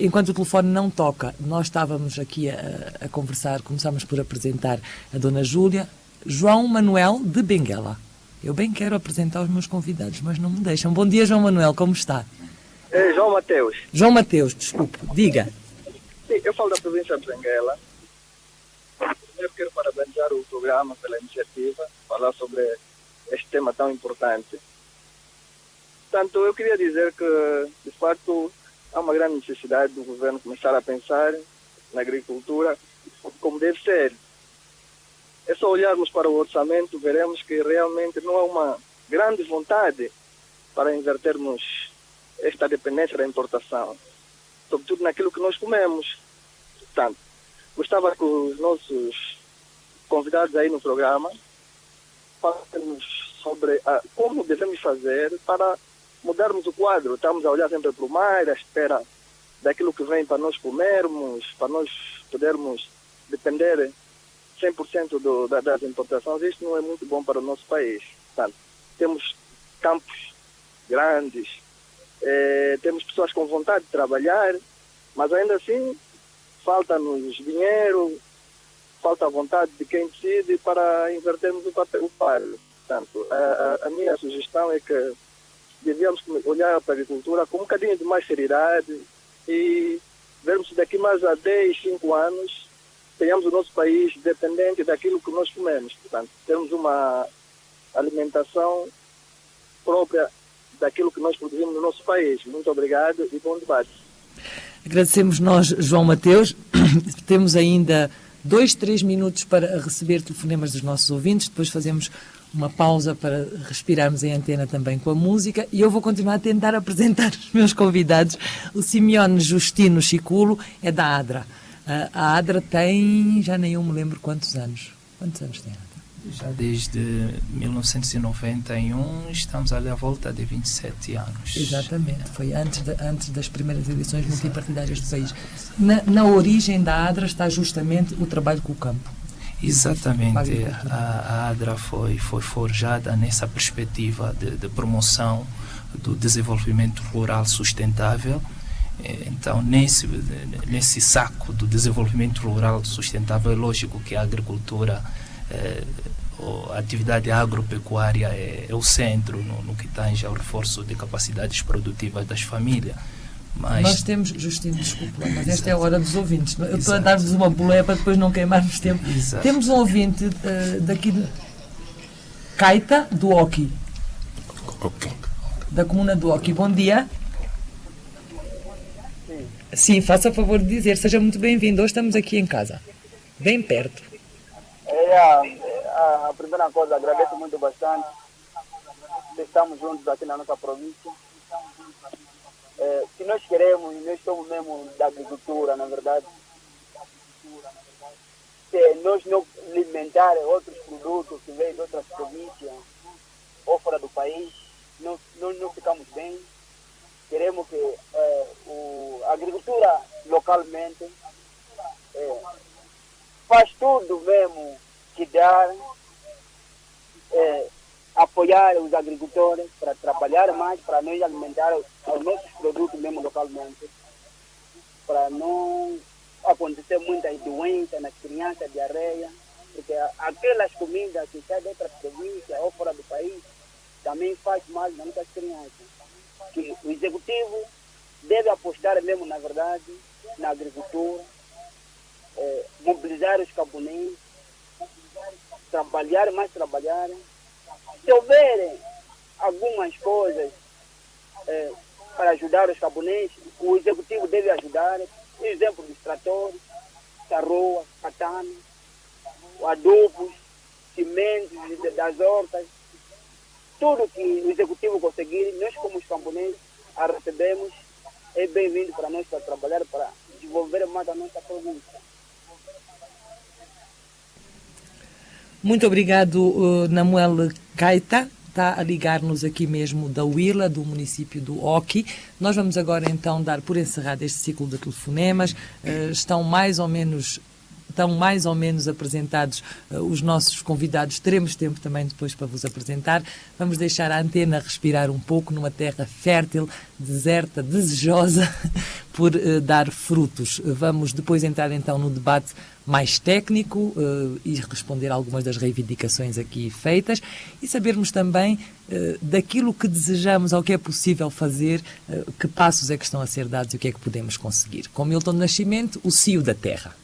Enquanto o telefone não toca, nós estávamos aqui a conversar, começámos por apresentar a Dona Júlia. João Manuel de Benguela. Eu bem quero apresentar os meus convidados, mas não me deixam. Bom dia, João Manuel, como está? João Mateus. João Mateus, desculpe, diga. Sim, eu falo da província de Benguela. Eu quero parabenizar o programa pela iniciativa, falar sobre este tema tão importante. Portanto, eu queria dizer que, de facto, há uma grande necessidade do governo começar a pensar na agricultura como deve ser. É só olharmos para o orçamento, veremos que realmente não há uma grande vontade para invertermos esta dependência da importação, sobretudo naquilo que nós comemos. Portanto, gostava que os nossos convidados aí no programa falassem sobre como devemos fazer para mudarmos o quadro. Estamos a olhar sempre para o mar, à espera daquilo que vem para nós comermos, para nós podermos depender 100% das importações. Isto não é muito bom para o nosso país. Portanto, temos campos grandes, temos pessoas com vontade de trabalhar, mas ainda assim falta-nos dinheiro, falta a vontade de quem decide para invertermos o papel. Portanto, a minha sugestão é que devíamos olhar para a agricultura com um bocadinho de mais seriedade e vermos se daqui mais a 10, 5 anos tenhamos o nosso país dependente daquilo que nós comemos. Portanto, temos uma alimentação própria daquilo que nós produzimos no nosso país. Muito obrigado e bom debate. Agradecemos nós, João Mateus. Temos ainda 2, 3 minutos para receber telefonemas dos nossos ouvintes. Depois fazemos uma pausa para respirarmos em antena também com a música. E eu vou continuar a tentar apresentar os meus convidados. O Simeone Justino Chiculo é da ADRA. A ADRA tem, já nem eu me lembro quantos anos. Quantos anos tem a ADRA? Já desde 1991 estamos ali à volta de 27 anos. Exatamente, foi antes das primeiras edições multipartidárias do país. Na origem da ADRA está justamente o trabalho com o campo. Exatamente, a ADRA foi forjada nessa perspectiva de promoção do desenvolvimento rural sustentável. Então, nesse saco do desenvolvimento rural sustentável, é lógico que a agricultura, a atividade agropecuária é o centro no que tange ao reforço de capacidades produtivas das famílias. Mas... Nós temos, Justino, desculpa, mas esta é a hora dos ouvintes. Eu estou a dar-vos uma boleia para depois não queimarmos tempo. Exato. Temos um ouvinte daqui de Caita, do Oqui. Da comuna do Oqui. Bom dia. Sim, faça favor de dizer, seja muito bem-vindo. Hoje estamos aqui em casa, bem perto. A primeira coisa, agradeço muito bastante. Estamos juntos aqui na nossa província. Se nós queremos, nós somos mesmo da agricultura, na verdade. Se nós não alimentar outros produtos que vêm de outras províncias ou fora do país, nós não ficamos bem. Queremos que a agricultura localmente faz tudo mesmo que dá, apoiar os agricultores para trabalhar mais, para nós alimentar os nossos produtos mesmo localmente, para não acontecer muitas doenças nas crianças, diarreia, porque aquelas comidas que saem de outras províncias ou fora do país também faz mal nas nossas crianças. Que o executivo deve apostar mesmo, na verdade, na agricultura, mobilizar os camponeses, trabalhar. Se houver algumas coisas para ajudar os camponeses, o executivo deve ajudar. Por exemplo, dos tratores, carroa, katana, adubos, sementes das hortas. Tudo que o executivo conseguir, nós como os camponeses a recebemos, é bem-vindo para nós para trabalhar, para desenvolver mais a nossa província. Muito obrigado, Namuel Caita. Está a ligar-nos aqui mesmo da Huila, do município do Oqui. Nós vamos agora então dar por encerrado este ciclo de telefonemas. Estão mais ou menos apresentados os nossos convidados. Teremos tempo também depois para vos apresentar. Vamos deixar a antena respirar um pouco numa terra fértil, deserta, desejosa por dar frutos. Vamos depois entrar então no debate mais técnico e responder a algumas das reivindicações aqui feitas e sabermos também daquilo que desejamos ou que é possível fazer, que passos é que estão a ser dados e o que é que podemos conseguir. Com Milton Nascimento, o Cio da Terra.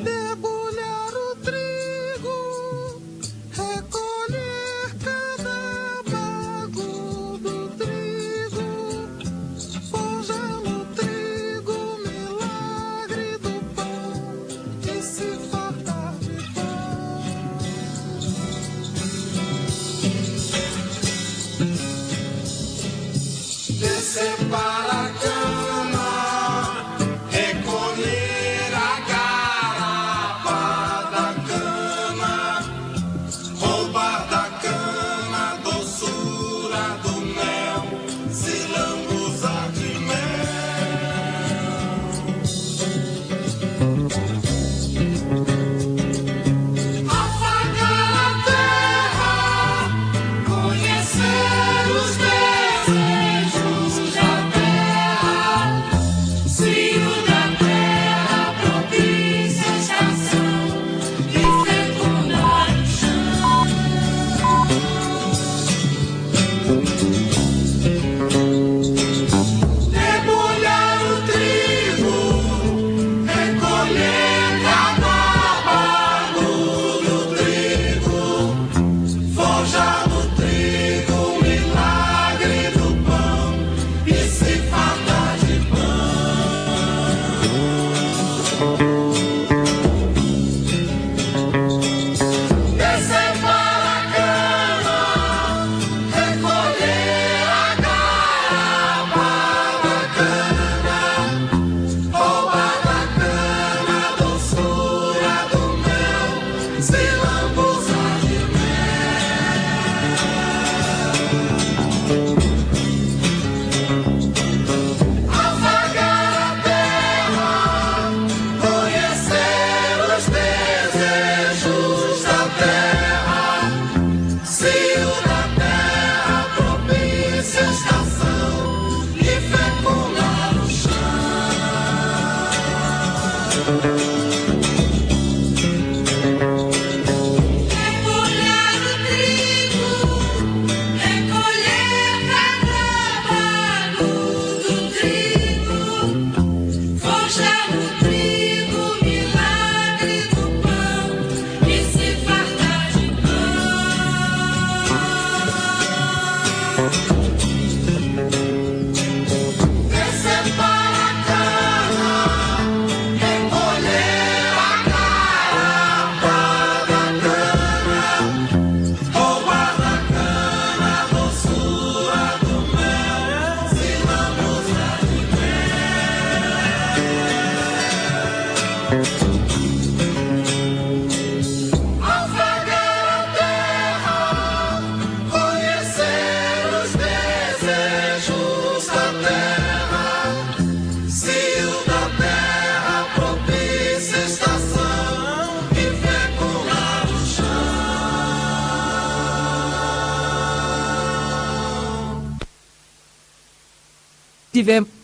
Debulhar o trigo, recolher cada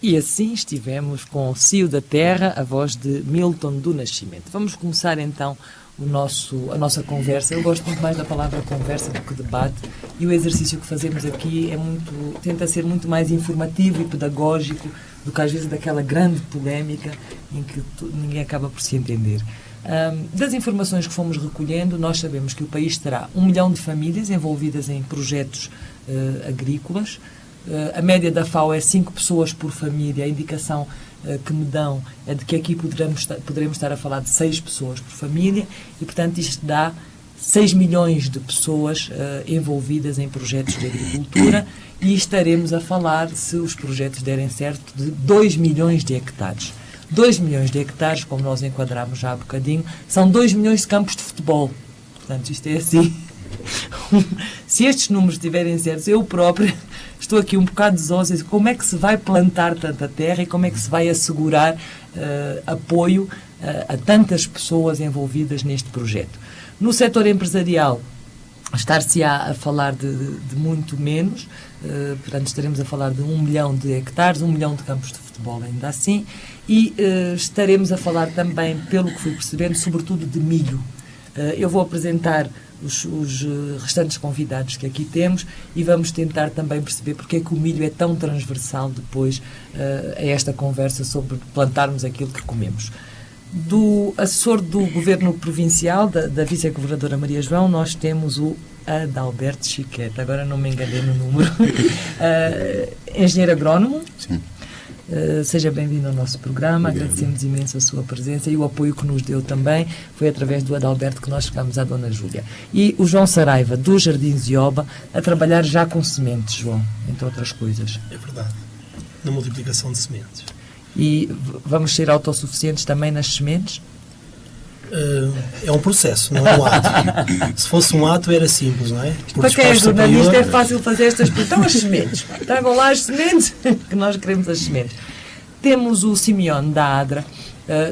E assim estivemos com o Cio da Terra, a voz de Milton do Nascimento. Vamos começar então a nossa conversa. Eu gosto muito mais da palavra conversa do que debate, e o exercício que fazemos aqui tenta ser muito mais informativo e pedagógico do que às vezes daquela grande polémica em que ninguém acaba por se entender. Das informações que fomos recolhendo, nós sabemos que o país terá 1 milhão de famílias envolvidas em projetos agrícolas. A média da FAO é 5 pessoas por família. A indicação que me dão é de que aqui poderemos estar a falar de 6 pessoas por família, e, portanto, isto dá 6 milhões de pessoas envolvidas em projetos de agricultura, e estaremos a falar, se os projetos derem certo, de 2 milhões de hectares. 2 milhões de hectares, como nós enquadramos já há bocadinho, são 2 milhões de campos de futebol. Portanto, isto é assim. Se estes números estiverem certos, eu própria estou aqui um bocado desosa. Como é que se vai plantar tanta terra e como é que se vai assegurar apoio a tantas pessoas envolvidas neste projeto? No setor empresarial, estar-se-á a falar de muito menos, portanto estaremos a falar de 1 milhão de hectares, 1 milhão de campos de futebol ainda assim, e estaremos a falar também, pelo que fui percebendo, sobretudo de milho. Eu vou apresentar os restantes convidados que aqui temos e vamos tentar também perceber porque é que o milho é tão transversal depois a esta conversa sobre plantarmos aquilo que comemos. Do assessor do Governo Provincial, da Vice-Governadora Maria João, nós temos o Adalberto Chiquete, agora não me enganei no número, engenheiro agrónomo. Sim. Seja bem-vindo ao nosso programa. Obrigado. Agradecemos imenso a sua presença e o apoio que nos deu também. Foi através do Adalberto que nós chegamos à Dona Júlia. E o João Saraiva, do Jardins de Oba, a trabalhar já com sementes, João, entre outras coisas. É verdade. Na multiplicação de sementes. E vamos ser autossuficientes também nas sementes? É um processo, não é um ato. Se fosse um ato era simples, não é? Para quem é jornalista é fácil fazer estas perguntas. Então as sementes, tragam lá as sementes, que nós queremos as sementes. Temos o Simeone da ADRA.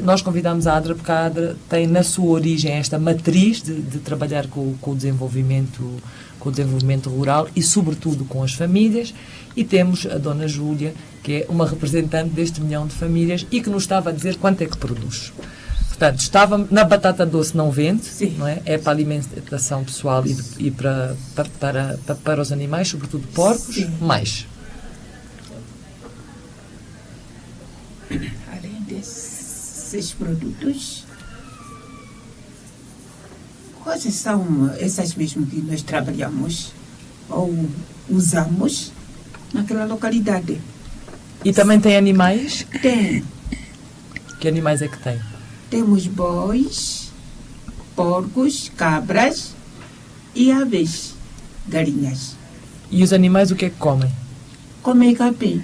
Nós convidamos a ADRA porque a ADRA tem na sua origem esta matriz de trabalhar com o desenvolvimento rural e sobretudo com as famílias, e temos a Dona Júlia, que é uma representante deste 1 milhão de famílias e que nos estava a dizer quanto é que produz. Portanto, estava na batata doce não vende, não é? É para a alimentação pessoal e para os animais, sobretudo porcos, sim. Mais. Além desses produtos, quais são essas mesmo que nós trabalhamos ou usamos naquela localidade? E também tem animais? Tem. Que animais é que tem? Temos bois, porcos, cabras e aves, galinhas. E os animais o que é que comem? Comem capim.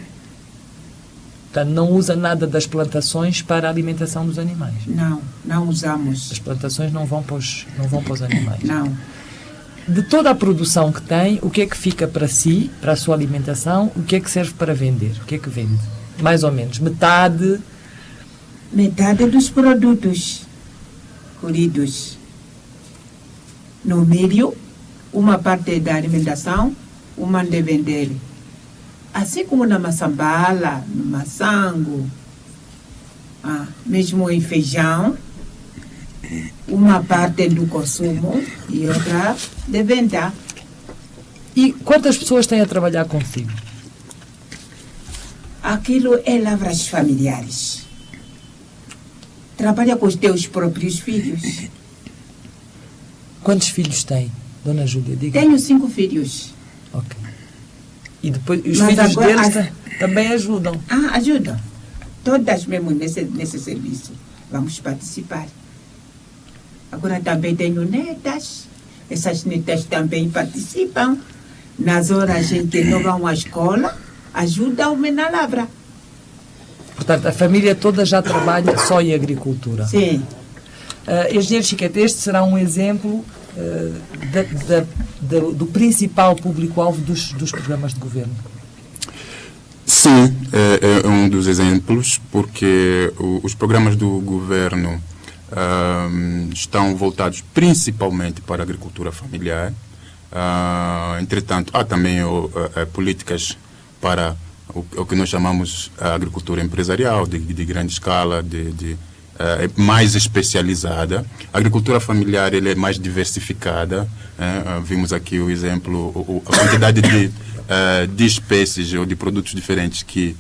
Portanto, não usa nada das plantações para a alimentação dos animais? Não usamos. As plantações não vão para os animais? Não. De toda a produção que tem, o que é que fica para si, para a sua alimentação, o que é que serve para vender? O que é que vende? Mais ou menos, metade dos produtos colhidos. No milho, uma parte da alimentação, uma de vender. Assim como na maçambala, no maçango, mesmo em feijão, uma parte do consumo e outra de venda. E quantas pessoas têm a trabalhar consigo? Aquilo é lavras familiares. Trabalha com os teus próprios filhos. Quantos filhos tem, Dona Júlia? Diga. Tenho 5 filhos. Ok. E depois os filhos agora, deles também ajudam? Ajudam. Todas mesmo nesse serviço. Vamos participar. Agora também tenho netas. Essas netas também participam. Nas horas em que não vão à escola, ajudam-me na lavra. Portanto, a família toda já trabalha só em agricultura? Sim. Engenheiro Chiquete, este será um exemplo do principal público-alvo dos programas de governo? Sim, é um dos exemplos, porque os programas do governo estão voltados principalmente para a agricultura familiar. Entretanto, há também políticas para o que nós chamamos a agricultura empresarial, de grande escala, mais especializada. A agricultura familiar ele é mais diversificada. Vimos aqui o exemplo, a quantidade de espécies ou de produtos diferentes que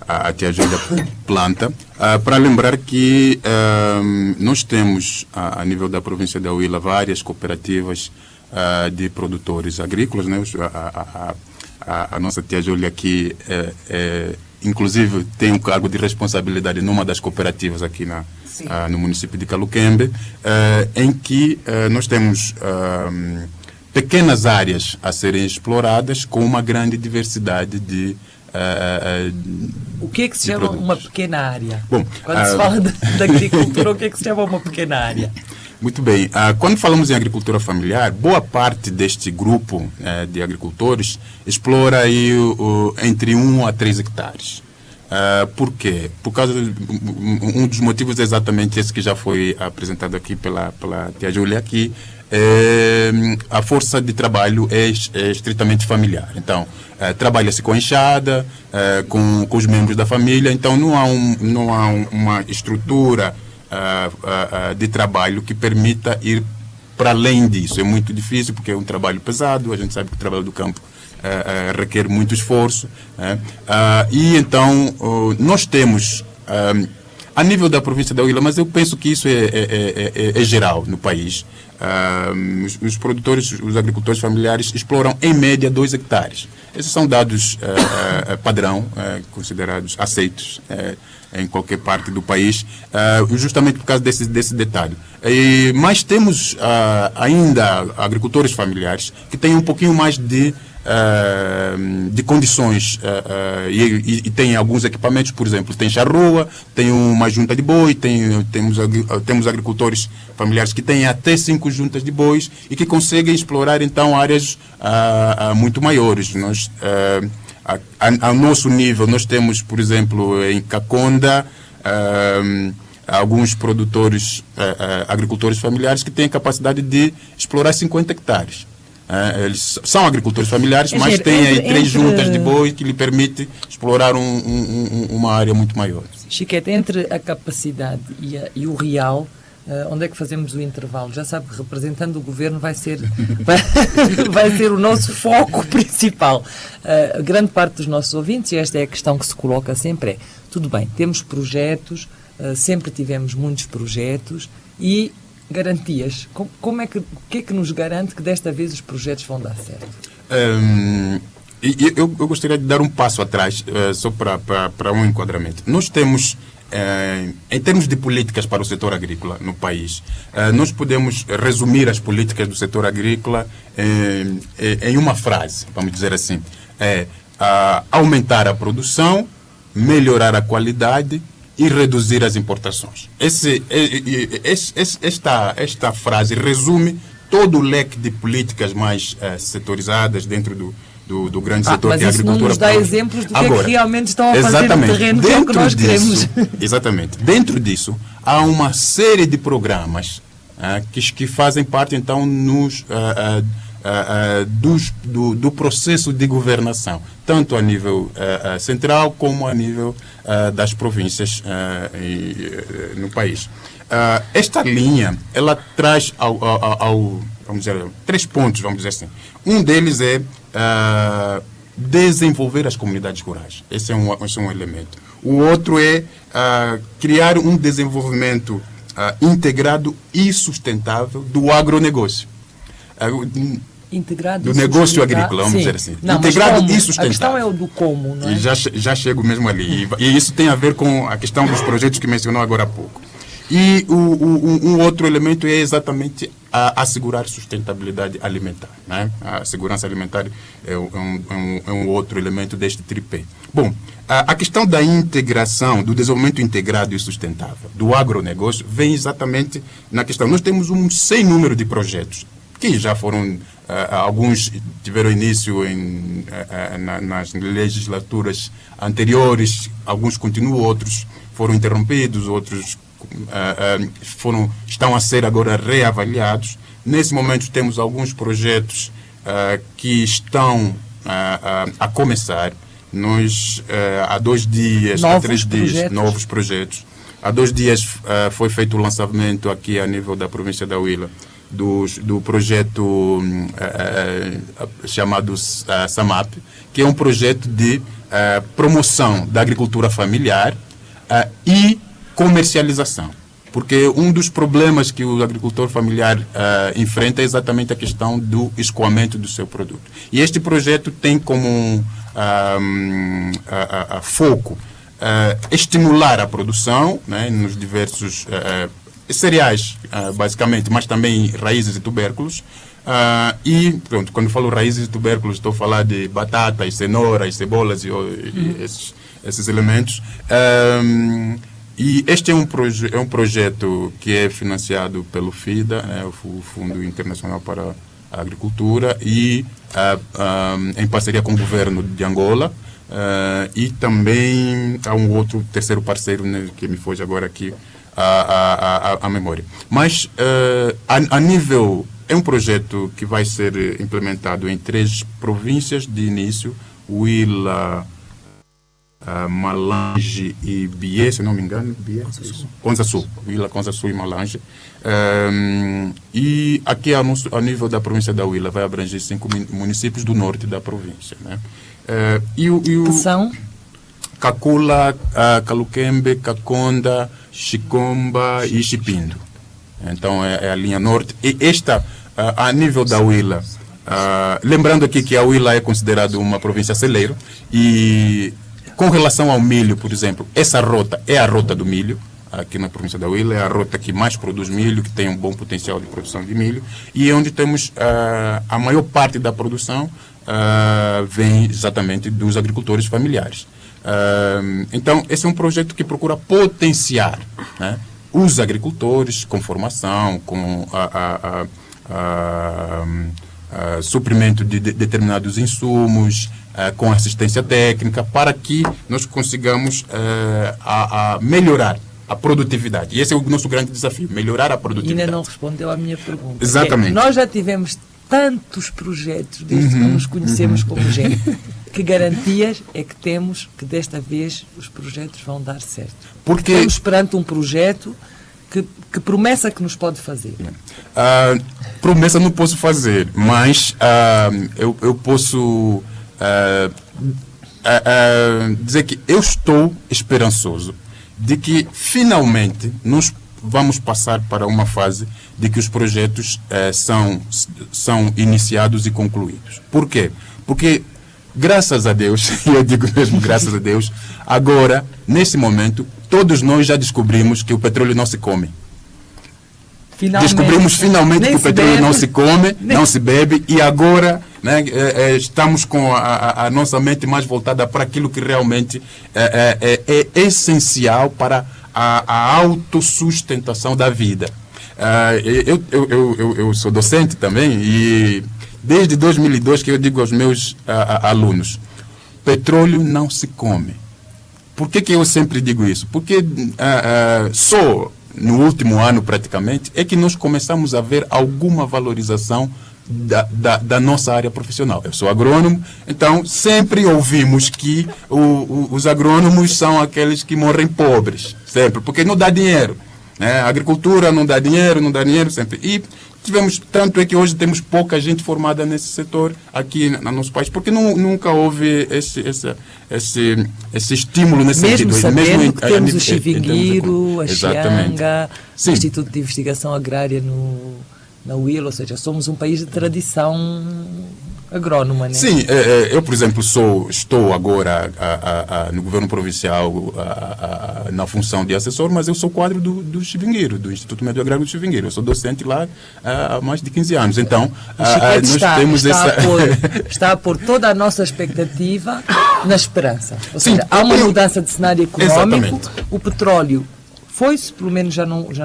a Tia Júlia planta. Para lembrar que nós temos, a nível da província da Huila, várias cooperativas de produtores agrícolas, né? A nossa Tia Júlia aqui inclusive tem um cargo de responsabilidade numa das cooperativas aqui no município de Caluquembe, em que nós temos pequenas áreas a serem exploradas com uma grande diversidade de o que é que se chama produtos. Uma pequena área? Bom, quando se fala da agricultura, o que é que se chama uma pequena área? Muito bem. Quando falamos em agricultura familiar, boa parte deste grupo de agricultores explora aí, entre 1 a 3 hectares. Por quê? Por causa um dos motivos é exatamente esse que já foi apresentado aqui pela Tia Júlia aqui. A força de trabalho é estritamente familiar. Então, trabalha-se com enxada, com os membros da família. Então, não há uma estrutura de trabalho que permita ir para além disso. É muito difícil porque é um trabalho pesado. A gente sabe que o trabalho do campo requer muito esforço. E então nós temos a nível da província da Huila, mas eu penso que isso é geral no país. Os produtores, os agricultores familiares exploram em média 2 hectares. Esses são dados padrão, considerados aceitos em qualquer parte do país, justamente por causa desse detalhe. Mas temos ainda agricultores familiares que têm um pouquinho mais de condições e tem alguns equipamentos, por exemplo, tem charrua, tem uma junta de boi, temos agricultores familiares que têm até 5 juntas de bois e que conseguem explorar então áreas muito maiores. Nós, ao nosso nível, nós temos, por exemplo, em Caconda, alguns produtores, agricultores familiares que têm a capacidade de explorar 50 hectares. Eles são agricultores familiares, mas têm aí 3 juntas de boi que lhe permite explorar uma área muito maior. Chiquete, entre a capacidade e o real, onde é que fazemos o intervalo? Já sabe que representando o governo vai ser o nosso foco principal. Grande parte dos nossos ouvintes, e esta é a questão que se coloca sempre, tudo bem, temos projetos, sempre tivemos muitos projetos e garantias. O que é que nos garante que desta vez os projetos vão dar certo? Eu gostaria de dar um passo atrás, só para um enquadramento. Nós temos em termos de políticas para o setor agrícola no país, nós podemos resumir as políticas do setor agrícola em uma frase, vamos dizer assim. Aumentar a produção, melhorar a qualidade e reduzir as importações. Esta frase resume todo o leque de políticas mais setorizadas dentro do grande setor que é a agricultura. Mas isso não nos dá exemplos do que é que realmente estão a fazer no terreno, que é o que nós queremos. Exatamente. Dentro disso, há uma série de programas que fazem parte, então, do processo de governação, tanto a nível central como a nível das províncias no país. Esta linha, ela traz vamos dizer, 3 pontos, vamos dizer assim. Um deles é desenvolver as comunidades rurais. Esse é um elemento. O outro é criar um desenvolvimento integrado e sustentável do agronegócio. Integrado do negócio agrícola, vamos dizer assim. Não, integrado e sustentável. A questão é o do como, não é? E já chego mesmo ali. E isso tem a ver com a questão dos projetos que mencionou agora há pouco. E um outro elemento é exatamente assegurar sustentabilidade alimentar. Né? A segurança alimentar é um outro elemento deste tripé. Bom, a questão da integração, do desenvolvimento integrado e sustentável do agronegócio vem exatamente na questão. Nós temos um sem número de projetos que já foram, alguns tiveram início nas legislaturas anteriores, alguns continuam, outros foram interrompidos, outros estão a ser agora reavaliados. Nesse momento temos alguns projetos que estão a começar. Nós, há 2 dias, há 3 dias, novos projetos. Há 2 dias foi feito o lançamento aqui a nível da província da Huila do projeto chamado SAMAP, que é um projeto de promoção da agricultura familiar e comercialização. Porque um dos problemas que o agricultor familiar enfrenta é exatamente a questão do escoamento do seu produto. E este projeto tem como foco estimular a produção, né, nos diversos cereais, basicamente, mas também raízes e tubérculos. E, pronto, quando falo raízes e tubérculos, estou a falar de batatas, cenouras, cebolas e esses elementos. E este é um projeto que é financiado pelo FIDA, né, o Fundo Internacional para a Agricultura, e em parceria com o governo de Angola. E também há um outro terceiro parceiro, né, que me foge agora aqui a memória. Mas a nível, é um projeto que vai ser implementado em 3 províncias de início: Huila, Malange e Bié, se não me engano. Konza Sul. Huila, Konza Sul e Malange. E aqui a nível da província da Huila vai abranger 5 municípios do norte da província, né? Que são? Kakula, Caluquembe, Caconda, Chicomba e Chipindo. Então é a linha norte. E esta, a nível da Huila, lembrando aqui que a Huila é considerada uma província celeiro, e com relação ao milho, por exemplo, essa rota é a rota do milho. Aqui na província da Huila é a rota que mais produz milho, que tem um bom potencial de produção de milho, e é onde temos a maior parte da produção vem exatamente dos agricultores familiares. Então, esse é um projeto que procura potenciar, né, os agricultores com formação, com suprimento de determinados insumos, com assistência técnica, para que nós consigamos melhorar a produtividade. E esse é o nosso grande desafio, melhorar a produtividade. Ainda não respondeu à minha pergunta. Exatamente. Nós já tivemos tantos projetos desde que nos conhecemos como gente. Que garantias é que temos que desta vez os projetos vão dar certo? Porque estamos perante um projeto que promessa que nos pode fazer? Promessa não posso fazer, mas eu posso dizer que eu estou esperançoso de que finalmente nós vamos passar para uma fase de que os projetos são iniciados e concluídos. Por quê? Porque, graças a Deus, e eu digo mesmo graças a Deus, agora, nesse momento, todos nós já descobrimos que o petróleo não se come. Descobrimos finalmente que o petróleo não se come, não se bebe, e agora, né, estamos com a nossa mente mais voltada para aquilo que realmente é essencial para a autossustentação da vida. Eu sou docente também, e desde 2002 que eu digo aos meus alunos: petróleo não se come. Por que eu sempre digo isso? Porque só no último ano, praticamente, é que nós começamos a ver alguma valorização da nossa área profissional. Eu sou agrônomo, então sempre ouvimos que os agrônomos são aqueles que morrem pobres, sempre, porque não dá dinheiro. A agricultura não dá dinheiro sempre. E tanto é que hoje temos pouca gente formada nesse setor aqui no nosso país, porque nunca houve esse estímulo nesse mesmo sentido. Sabendo que temos o Chivinguiro, a Xianga, o Instituto de Investigação Agrária na UIL, ou seja, somos um país de tradição agrónoma, né? Sim, eu, por exemplo, estou agora no governo provincial na função de assessor, mas eu sou quadro do Chivinguiro, do Instituto Médio Agrário do Chivinguiro. Eu sou docente lá há mais de 15 anos. Então, nós temos está a pôr toda a nossa expectativa na esperança. Ou seja, há uma mudança de cenário económico. Exatamente. O petróleo foi-se, pelo menos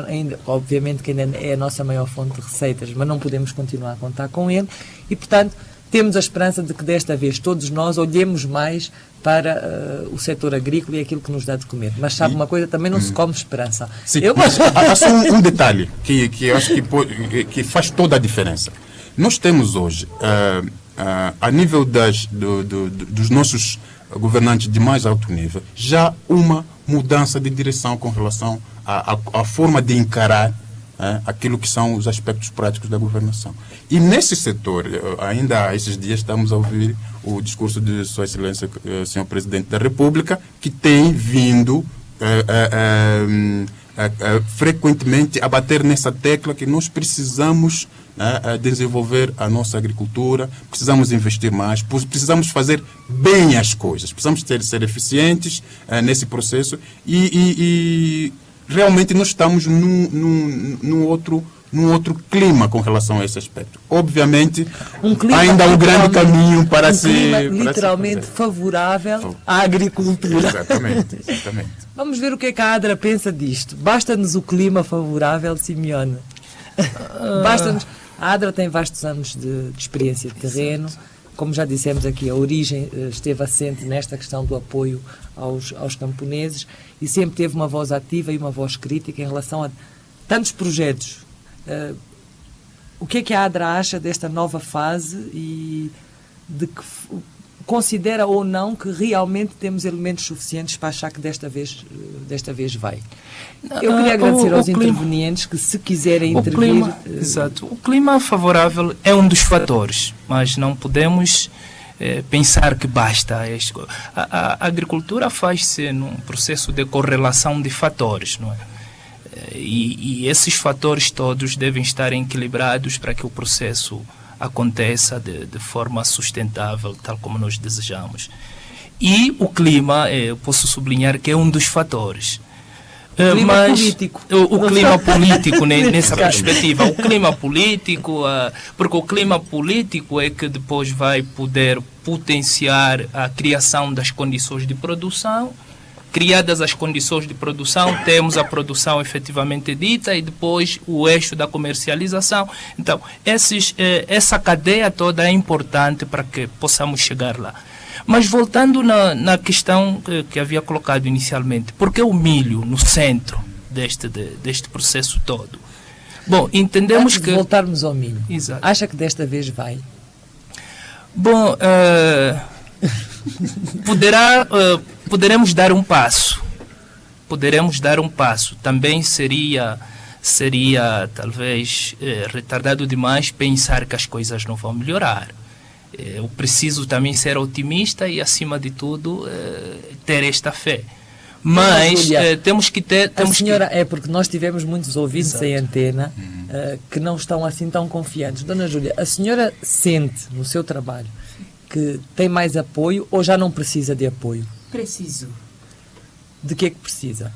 ainda, obviamente que ainda é a nossa maior fonte de receitas, mas não podemos continuar a contar com ele, e, portanto, temos a esperança de que desta vez todos nós olhemos mais para o setor agrícola e aquilo que nos dá de comer. Mas sabe uma coisa, também não se come esperança. Sim, mas há só um detalhe que eu acho que faz toda a diferença. Nós temos hoje, a nível dos nossos governantes de mais alto nível, já uma mudança de direção com relação à forma de encarar aquilo que são os aspectos práticos da governação. E nesse setor, ainda há esses dias estamos a ouvir o discurso de Sua Excelência, Senhor Presidente da República, que tem vindo frequentemente a bater nessa tecla que nós precisamos desenvolver a nossa agricultura, precisamos investir mais, precisamos fazer bem as coisas, precisamos ser eficientes nesse processo e realmente nós estamos num outro clima com relação a esse aspecto. Obviamente, ainda há um grande caminho para se... clima literalmente favorável à agricultura. Exatamente. Vamos ver o que é que a ADRA pensa disto. Basta-nos o clima favorável, Simeone. Basta-nos... A ADRA tem vastos anos de experiência de terreno. Como já dissemos aqui, a origem esteve assente nesta questão do apoio aos camponeses e sempre teve uma voz ativa e uma voz crítica em relação a tantos projetos. O que é que a ADRA acha desta nova fase e de que considera ou não que realmente temos elementos suficientes para achar que desta vez vai? Eu queria agradecer aos intervenientes que, se quiserem intervir... Exato. O clima favorável é um dos fatores, mas não podemos pensar que basta. A agricultura faz-se num processo de correlação de fatores, não é? E esses fatores todos devem estar equilibrados para que o processo aconteça de forma sustentável, tal como nós desejamos. E o clima, eu posso sublinhar que é um dos fatores. O clima político nessa perspectiva, o clima político, porque o clima político é que depois vai poder potenciar a criação das condições de produção. Criadas as condições de produção, temos a produção efetivamente dita e depois o eixo da comercialização. Então, essa cadeia toda é importante para que possamos chegar lá. Mas voltando na questão que havia colocado inicialmente, por que o milho no centro deste processo todo? Bom, entendemos que... voltarmos ao milho. Exato. Acha que desta vez vai? Bom, poderemos dar um passo. Também seria talvez retardado demais pensar que as coisas não vão melhorar. Eu preciso também ser otimista e, acima de tudo, ter esta fé. Mas temos que ter... É porque nós tivemos muitos ouvintes em antena que não estão assim tão confiantes. Dona Júlia, a senhora sente no seu trabalho que tem mais apoio ou já não precisa de apoio? Preciso. De que é que precisa?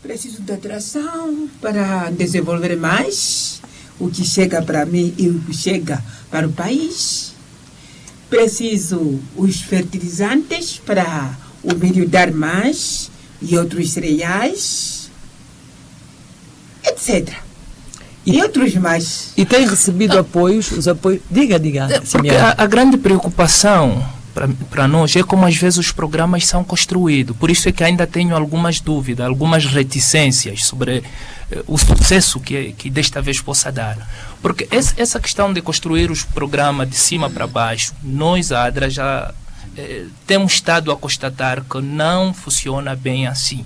Preciso de atração para desenvolver mais o que chega para mim e o que chega para o país. Preciso os fertilizantes para o milho dar mais e outros cereais, etc. E outros mais. E tem recebido apoios, os apoios... Diga, Porque a grande preocupação para nós é como às vezes os programas são construídos. Por isso é que ainda tenho algumas dúvidas, algumas reticências sobre o sucesso que desta vez possa dar. Porque essa questão de construir os programas de cima para baixo, nós, a ADRA, já temos estado a constatar que não funciona bem assim.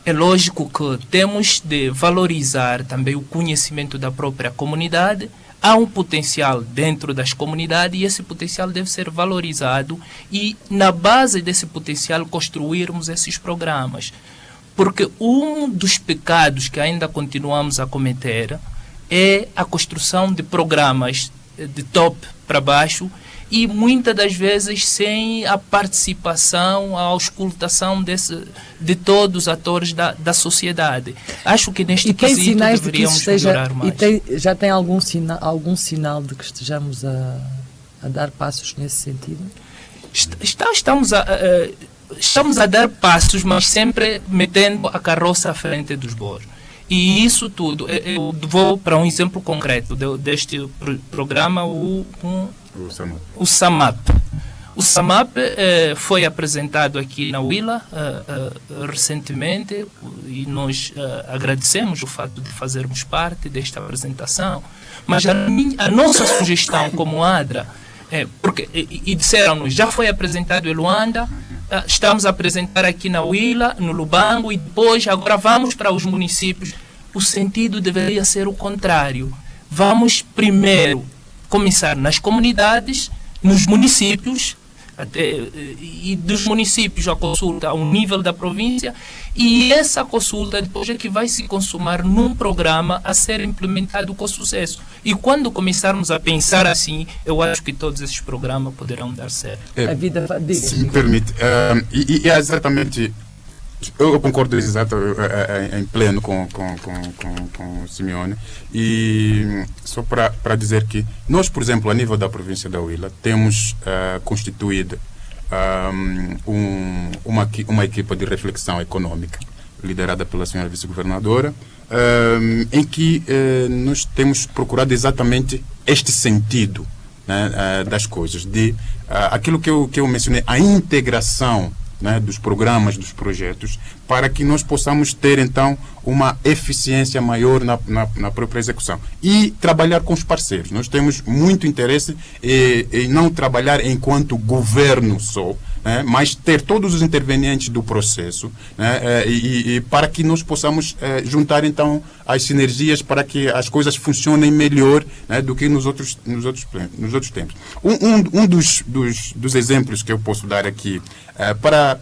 É lógico que temos de valorizar também o conhecimento da própria comunidade. Há um potencial dentro das comunidades e esse potencial deve ser valorizado e, na base desse potencial, construirmos esses programas. Porque um dos pecados que ainda continuamos a cometer é a construção de programas de top para baixo e muitas das vezes sem a participação, a auscultação de todos os atores da sociedade. Acho que neste quesito deveríamos melhorar mais. Já tem algum sinal de que estejamos a dar passos nesse sentido? Estamos a dar passos, mas sempre metendo a carroça à frente dos bois. E isso tudo, eu vou para um exemplo concreto deste programa, o SAMAP. O SAMAP foi apresentado aqui na Huila recentemente e nós agradecemos o fato de fazermos parte desta apresentação. Mas a nossa sugestão como ADRA, porque disseram-nos, já foi apresentado em Luanda, estamos a apresentar aqui na Huila, no Lubango, e depois agora vamos para os municípios. O sentido deveria ser o contrário. Vamos primeiro começar nas comunidades, nos municípios, e dos municípios a consulta ao nível da província, e essa consulta depois é que vai se consumar num programa a ser implementado com sucesso. E quando começarmos a pensar assim, eu acho que todos esses programas poderão dar certo. Se me permite, e é exatamente... Eu concordo em pleno com o Simeone, e só para dizer que nós, por exemplo, a nível da província da Huila, temos constituído uma equipa de reflexão econômica, liderada pela senhora vice-governadora, em que nós temos procurado exatamente este sentido, né, das coisas, de aquilo que eu mencionei, a integração, né, dos programas, dos projetos, para que nós possamos ter, então, uma eficiência maior na própria execução. E trabalhar com os parceiros. Nós temos muito interesse em não trabalhar enquanto governo só, né, mas ter todos os intervenientes do processo, né, e para que nós possamos juntar, então, as sinergias para que as coisas funcionem melhor, né, do que nos outros tempos. Um dos exemplos que eu posso dar aqui para,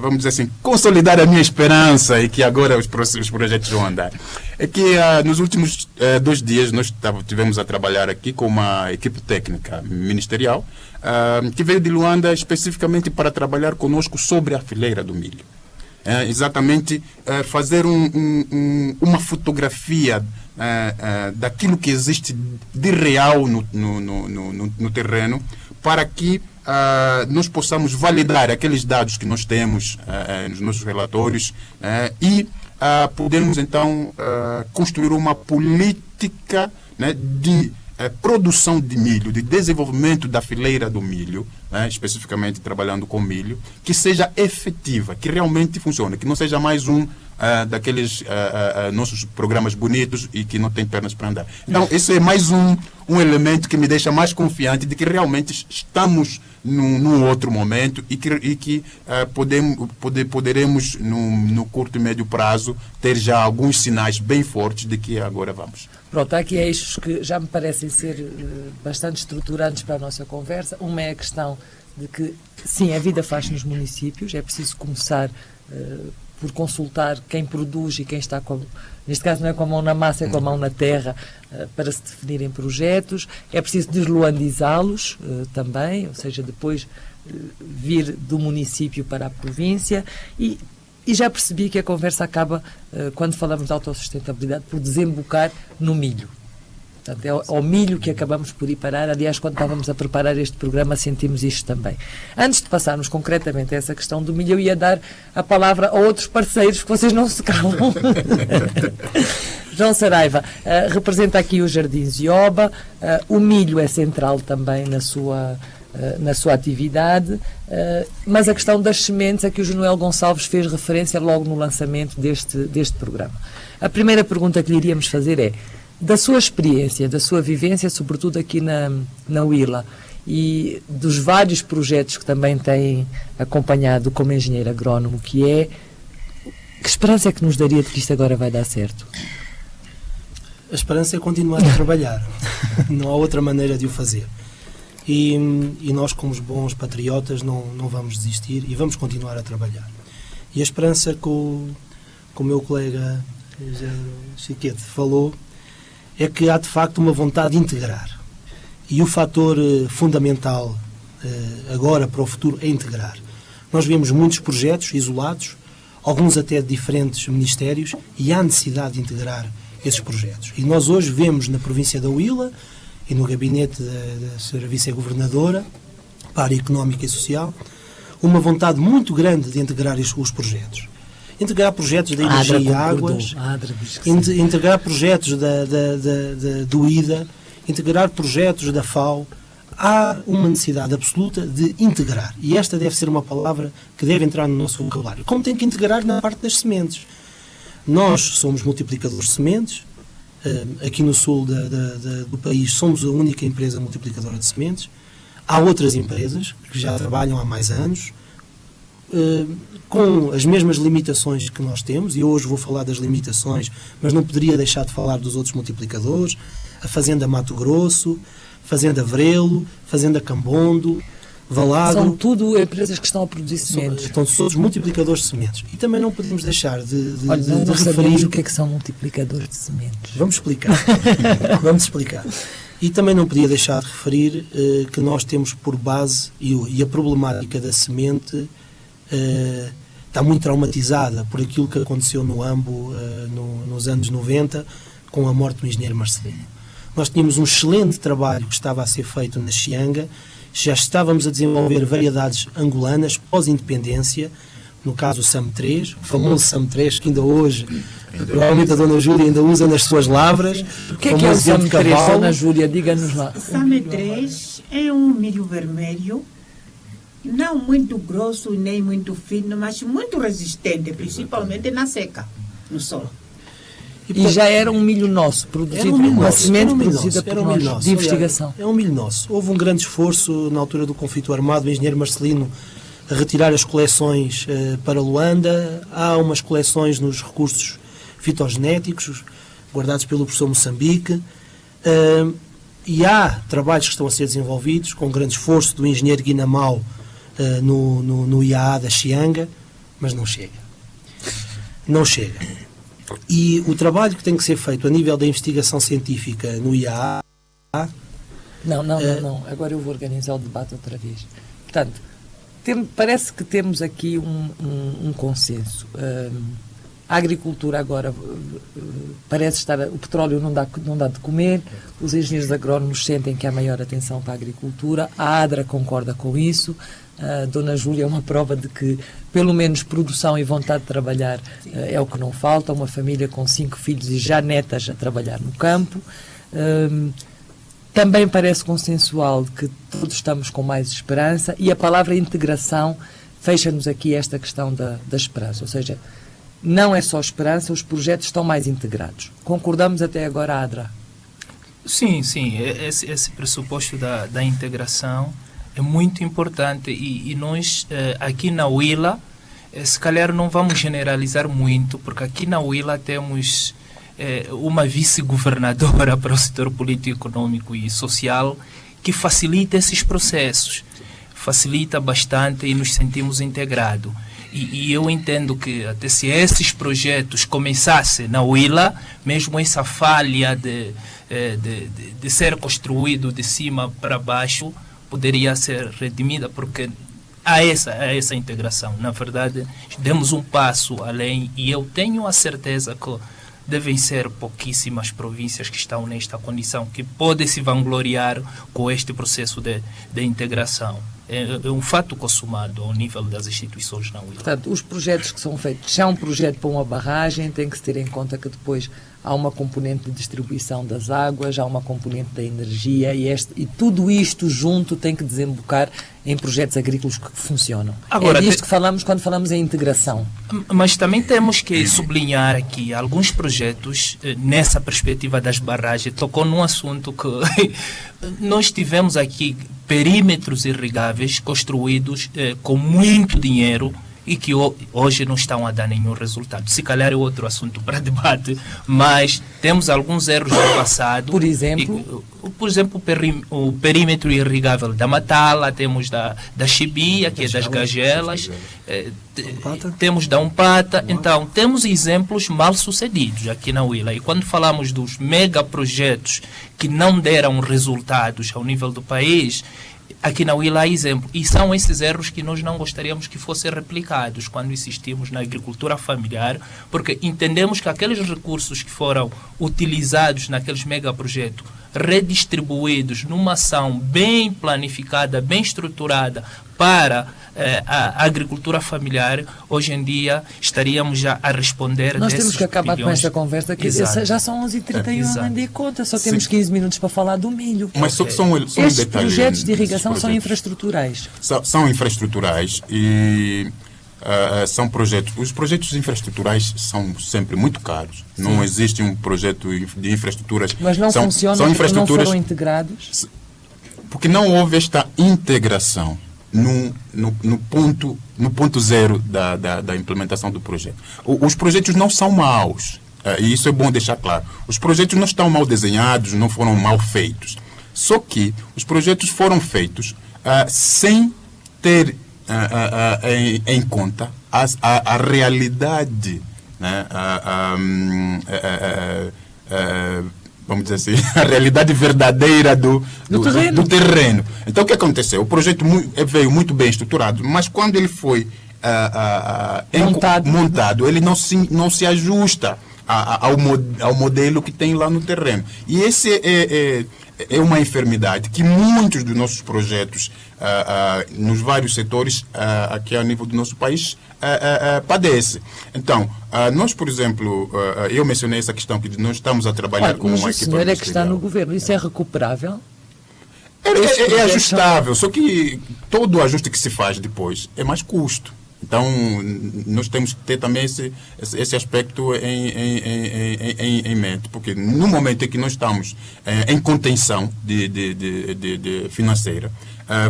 vamos dizer assim, consolidar a minha esperança e que agora os projetos vão andar, é que nos últimos 2 dias nós tivemos a trabalhar aqui com uma equipe técnica ministerial que veio de Luanda especificamente para trabalhar conosco sobre a fileira do milho. Exatamente fazer uma fotografia daquilo que existe de real no terreno, para que nós possamos validar aqueles dados que nós temos nos nossos relatórios e podermos então construir uma política, né, de produção de milho, de desenvolvimento da fileira do milho, né, especificamente trabalhando com milho, que seja efetiva, que realmente funcione, que não seja mais um daqueles nossos programas bonitos e que não tem pernas para andar. Então, esse é mais um elemento que me deixa mais confiante de que realmente estamos num outro momento e que poderemos, no curto e médio prazo, ter já alguns sinais bem fortes de que agora vamos. Pronto, há aqui eixos que já me parecem ser bastante estruturantes para a nossa conversa. Uma é a questão de que, sim, a vida faz nos municípios, é preciso começar por consultar quem produz e quem está neste caso não é com a mão na massa, é com a mão na terra, para se definirem projetos. É preciso desluandizá-los também, ou seja, depois vir do município para a província, e E já percebi que a conversa acaba, quando falamos de autossustentabilidade, por desembocar no milho. Portanto, é ao milho que acabamos por ir parar. Aliás, quando estávamos a preparar este programa, sentimos isto também. Antes de passarmos concretamente a essa questão do milho, eu ia dar a palavra a outros parceiros que vocês não se calam. João Saraiva, representa aqui os Jardins Ioba. O milho é central também na sua atividade, mas a questão das sementes a que o Jonoel Gonçalves fez referência logo no lançamento deste programa. A primeira pergunta que lhe iríamos fazer é, da sua experiência, da sua vivência, sobretudo aqui na Huila, e dos vários projetos que também tem acompanhado como engenheiro agrónomo, que esperança é que nos daria de que isto agora vai dar certo? A esperança é continuar a trabalhar. Não há outra maneira de o fazer. E nós, como os bons patriotas, não vamos desistir e vamos continuar a trabalhar. E a esperança que o meu colega Chiquete falou é que há de facto uma vontade de integrar. E o fator fundamental agora para o futuro é integrar. Nós vemos muitos projetos isolados, alguns até de diferentes ministérios, e há necessidade de integrar esses projetos. E nós hoje vemos na província da Huila e no gabinete da Sra. Vice-Governadora para a área económica e social uma vontade muito grande de integrar os projetos. Integrar projetos da energia e águas, integrar projetos do IDA, integrar projetos da FAO. Há uma necessidade absoluta de integrar. E esta deve ser uma palavra que deve entrar no nosso vocabulário. Como tem que integrar na parte das sementes. Nós somos multiplicadores de sementes. Aqui no sul do país somos a única empresa multiplicadora de sementes. Há outras empresas que já trabalham há mais anos, com as mesmas limitações que nós temos, e hoje vou falar das limitações, mas não poderia deixar de falar dos outros multiplicadores: a Fazenda Mato Grosso, Fazenda Vrelo, Fazenda Cambondo, Valagro. São tudo empresas que estão a produzir sementes. Estão todos multiplicadores de sementes. E também não podemos deixar de não referir... sabemos o que é que são multiplicadores de sementes. Vamos explicar. Vamos explicar. E também não podia deixar de referir que nós temos por base, e a problemática da semente está muito traumatizada por aquilo que aconteceu no AMBO nos anos 90, com a morte do engenheiro Marcelino. Nós tínhamos um excelente trabalho que estava a ser feito na Chianga, já estávamos a desenvolver variedades angolanas pós-independência, no caso o SAM3, o famoso SAM3, que ainda hoje, provavelmente a Dona Júlia ainda usa nas suas lavras. O que é o SAM3, Dona Júlia? Diga-nos lá. O SAM3 é um milho vermelho, não muito grosso nem muito fino, mas muito resistente, principalmente na seca, no solo. E já era um milho nosso, produzido, uma semente produzida por nós, de investigação. É um milho nosso. Houve um grande esforço na altura do conflito armado, o engenheiro Marcelino a retirar as coleções para Luanda. Há umas coleções nos recursos fitogenéticos, guardados pelo professor Moçambique, e há trabalhos que estão a ser desenvolvidos, com grande esforço do engenheiro Guinamau no IAA da Chianga, mas não chega. Não chega. E o trabalho que tem que ser feito a nível da investigação científica no IAA... Não. Agora eu vou organizar o debate outra vez. Portanto, parece que temos aqui um consenso. A agricultura agora parece estar... O petróleo não dá de comer, os engenheiros agrónomos sentem que há maior atenção para a agricultura, a ADRA concorda com isso, a Dona Júlia é uma prova de que, pelo menos, produção e vontade de trabalhar é o que não falta. Uma família com 5 filhos e já netas a trabalhar no campo. Também parece consensual que todos estamos com mais esperança, e a palavra integração fecha-nos aqui esta questão da esperança. Ou seja, não é só esperança, os projetos estão mais integrados. Concordamos até agora, Adra? Sim. Esse pressuposto da integração é muito importante, e nós aqui na Huila, se calhar não vamos generalizar muito, porque aqui na Huila temos uma vice-governadora para o setor político, econômico e social que facilita esses processos, facilita bastante e nos sentimos integrados. E eu entendo que até se esses projetos começassem na Huila, mesmo essa falha de ser construído de cima para baixo poderia ser redimida, porque há essa integração. Na verdade, demos um passo além e eu tenho a certeza que devem ser pouquíssimas províncias que estão nesta condição, que podem se vangloriar com este processo de integração. É um fato consumado ao nível das instituições na UILA. Portanto, os projetos que são feitos, se há um projeto para uma barragem, tem que se ter em conta que depois há uma componente de distribuição das águas, há uma componente da energia e tudo isto junto tem que desembocar em projetos agrícolas que funcionam. Agora, é disto que falamos quando falamos em integração. Mas também temos que sublinhar aqui alguns projetos nessa perspectiva das barragens. Tocou num assunto que nós tivemos aqui perímetros irrigáveis construídos com muito dinheiro e que hoje não estão a dar nenhum resultado. Se calhar é outro assunto para debate, mas temos alguns erros do passado. Por exemplo? O perímetro irrigável da Matala, temos da Chibia, que é das Gagelas, temos da Umpata. Então, temos exemplos mal sucedidos aqui na UILA. E quando falamos dos megaprojetos que não deram resultados ao nível do país, aqui na UILA há exemplo. E são esses erros que nós não gostaríamos que fossem replicados quando insistimos na agricultura familiar, porque entendemos que aqueles recursos que foram utilizados naqueles megaprojetos, redistribuídos numa ação bem planificada, bem estruturada para a agricultura familiar, hoje em dia estaríamos já a responder. Nós temos que acabar com esta conversa, que já são 11h31, não dei conta, só temos 15 minutos para falar do milho. Mas só são estes detalhes, projetos de irrigação são infraestruturais. São infraestruturais e são projetos. Os projetos infraestruturais são sempre muito caros. Sim. Não existe um projeto de infraestruturas. Mas não funcionam porque não foram integrados? Porque não houve esta integração no ponto zero da implementação do projeto. Os projetos não são maus, e isso é bom deixar claro. Os projetos não estão mal desenhados, não foram mal feitos. Só que os projetos foram feitos sem ter em conta a realidade, né? Vamos dizer assim, a realidade verdadeira do terreno. Então, o que aconteceu? O projeto veio muito bem estruturado, mas quando ele foi montado, ele não se ajusta ao modelo que tem lá no terreno. E esse é uma enfermidade que muitos dos nossos projetos nos vários setores aqui a nível do nosso país padece. Então, nós, por exemplo, eu mencionei essa questão que nós estamos a trabalhar com uma equipe. Mas o senhor é que está no governo, isso é recuperável? É ajustável, só que todo o ajuste que se faz depois é mais custo. Então, nós temos que ter também esse aspecto em mente, porque no momento em que nós estamos em contenção de financeira,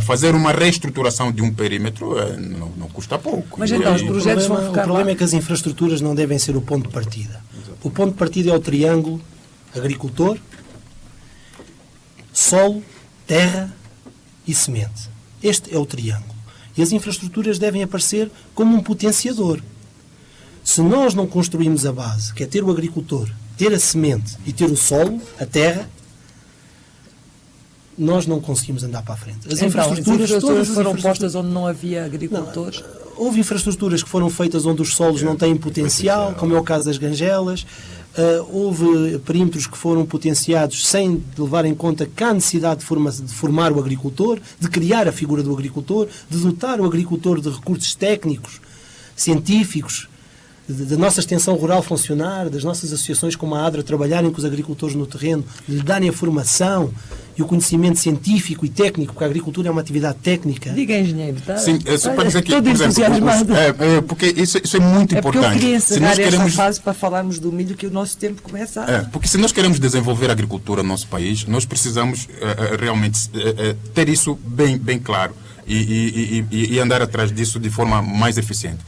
fazer uma reestruturação de um perímetro não custa pouco. Mas então, os projetos vão ficar O problema é que as infraestruturas não devem ser o ponto de partida. O ponto de partida é o triângulo agricultor, solo, terra e semente. Este é o triângulo. E as infraestruturas devem aparecer como um potenciador. Se nós não construímos a base, que é ter o agricultor, ter a semente e ter o solo, a terra, nós não conseguimos andar para a frente. As infraestruturas foram postas onde não havia agricultores? Houve infraestruturas que foram feitas onde os solos não têm potencial, como é o caso das Gangelas. Houve perímetros que foram potenciados sem levar em conta que há necessidade de formar o agricultor, de criar a figura do agricultor, de dotar o agricultor de recursos técnicos, científicos, da nossa extensão rural funcionar, das nossas associações como a ADRA trabalharem com os agricultores no terreno, lhe darem a formação e o conhecimento científico e técnico, porque a agricultura é uma atividade técnica. Diga, engenheiro, está? Sim, só para dizer que, por exemplo, porque isso é muito importante. Porque eu queria encerrar esta fase para falarmos do milho, que o nosso tempo começa a... porque se nós queremos desenvolver a agricultura no nosso país, nós precisamos realmente ter isso bem claro. E andar atrás disso de forma mais eficiente.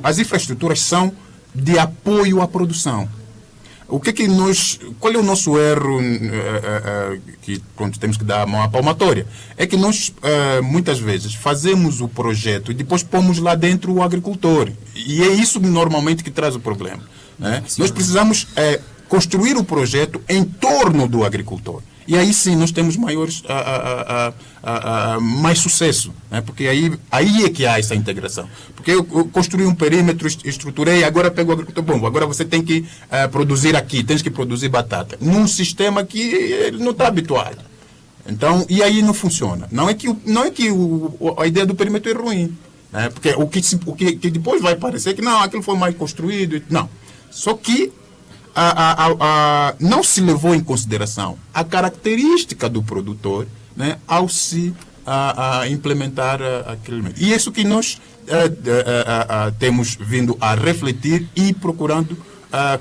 As infraestruturas são de apoio à produção. Qual é o nosso erro que temos que dar a mão à palmatória? É que nós, muitas vezes, fazemos o projeto e depois pomos lá dentro o agricultor. E é isso normalmente que traz o problema. Né? Nós precisamos construir o projeto em torno do agricultor. E aí sim nós temos maiores, mais sucesso, né? Porque aí é que há essa integração. Porque eu construí um perímetro, estruturei, agora pego o agricultor, bom, agora você tem que produzir aqui, tens que produzir batata, num sistema que ele não está habituado. Então, e aí não funciona. Não é que a ideia do perímetro é ruim, né? Porque o que depois vai parecer que não, aquilo foi mais construído, não. Só que não se levou em consideração a característica do produtor, né, ao se implementar aquele método. E isso que nós temos vindo a refletir e procurando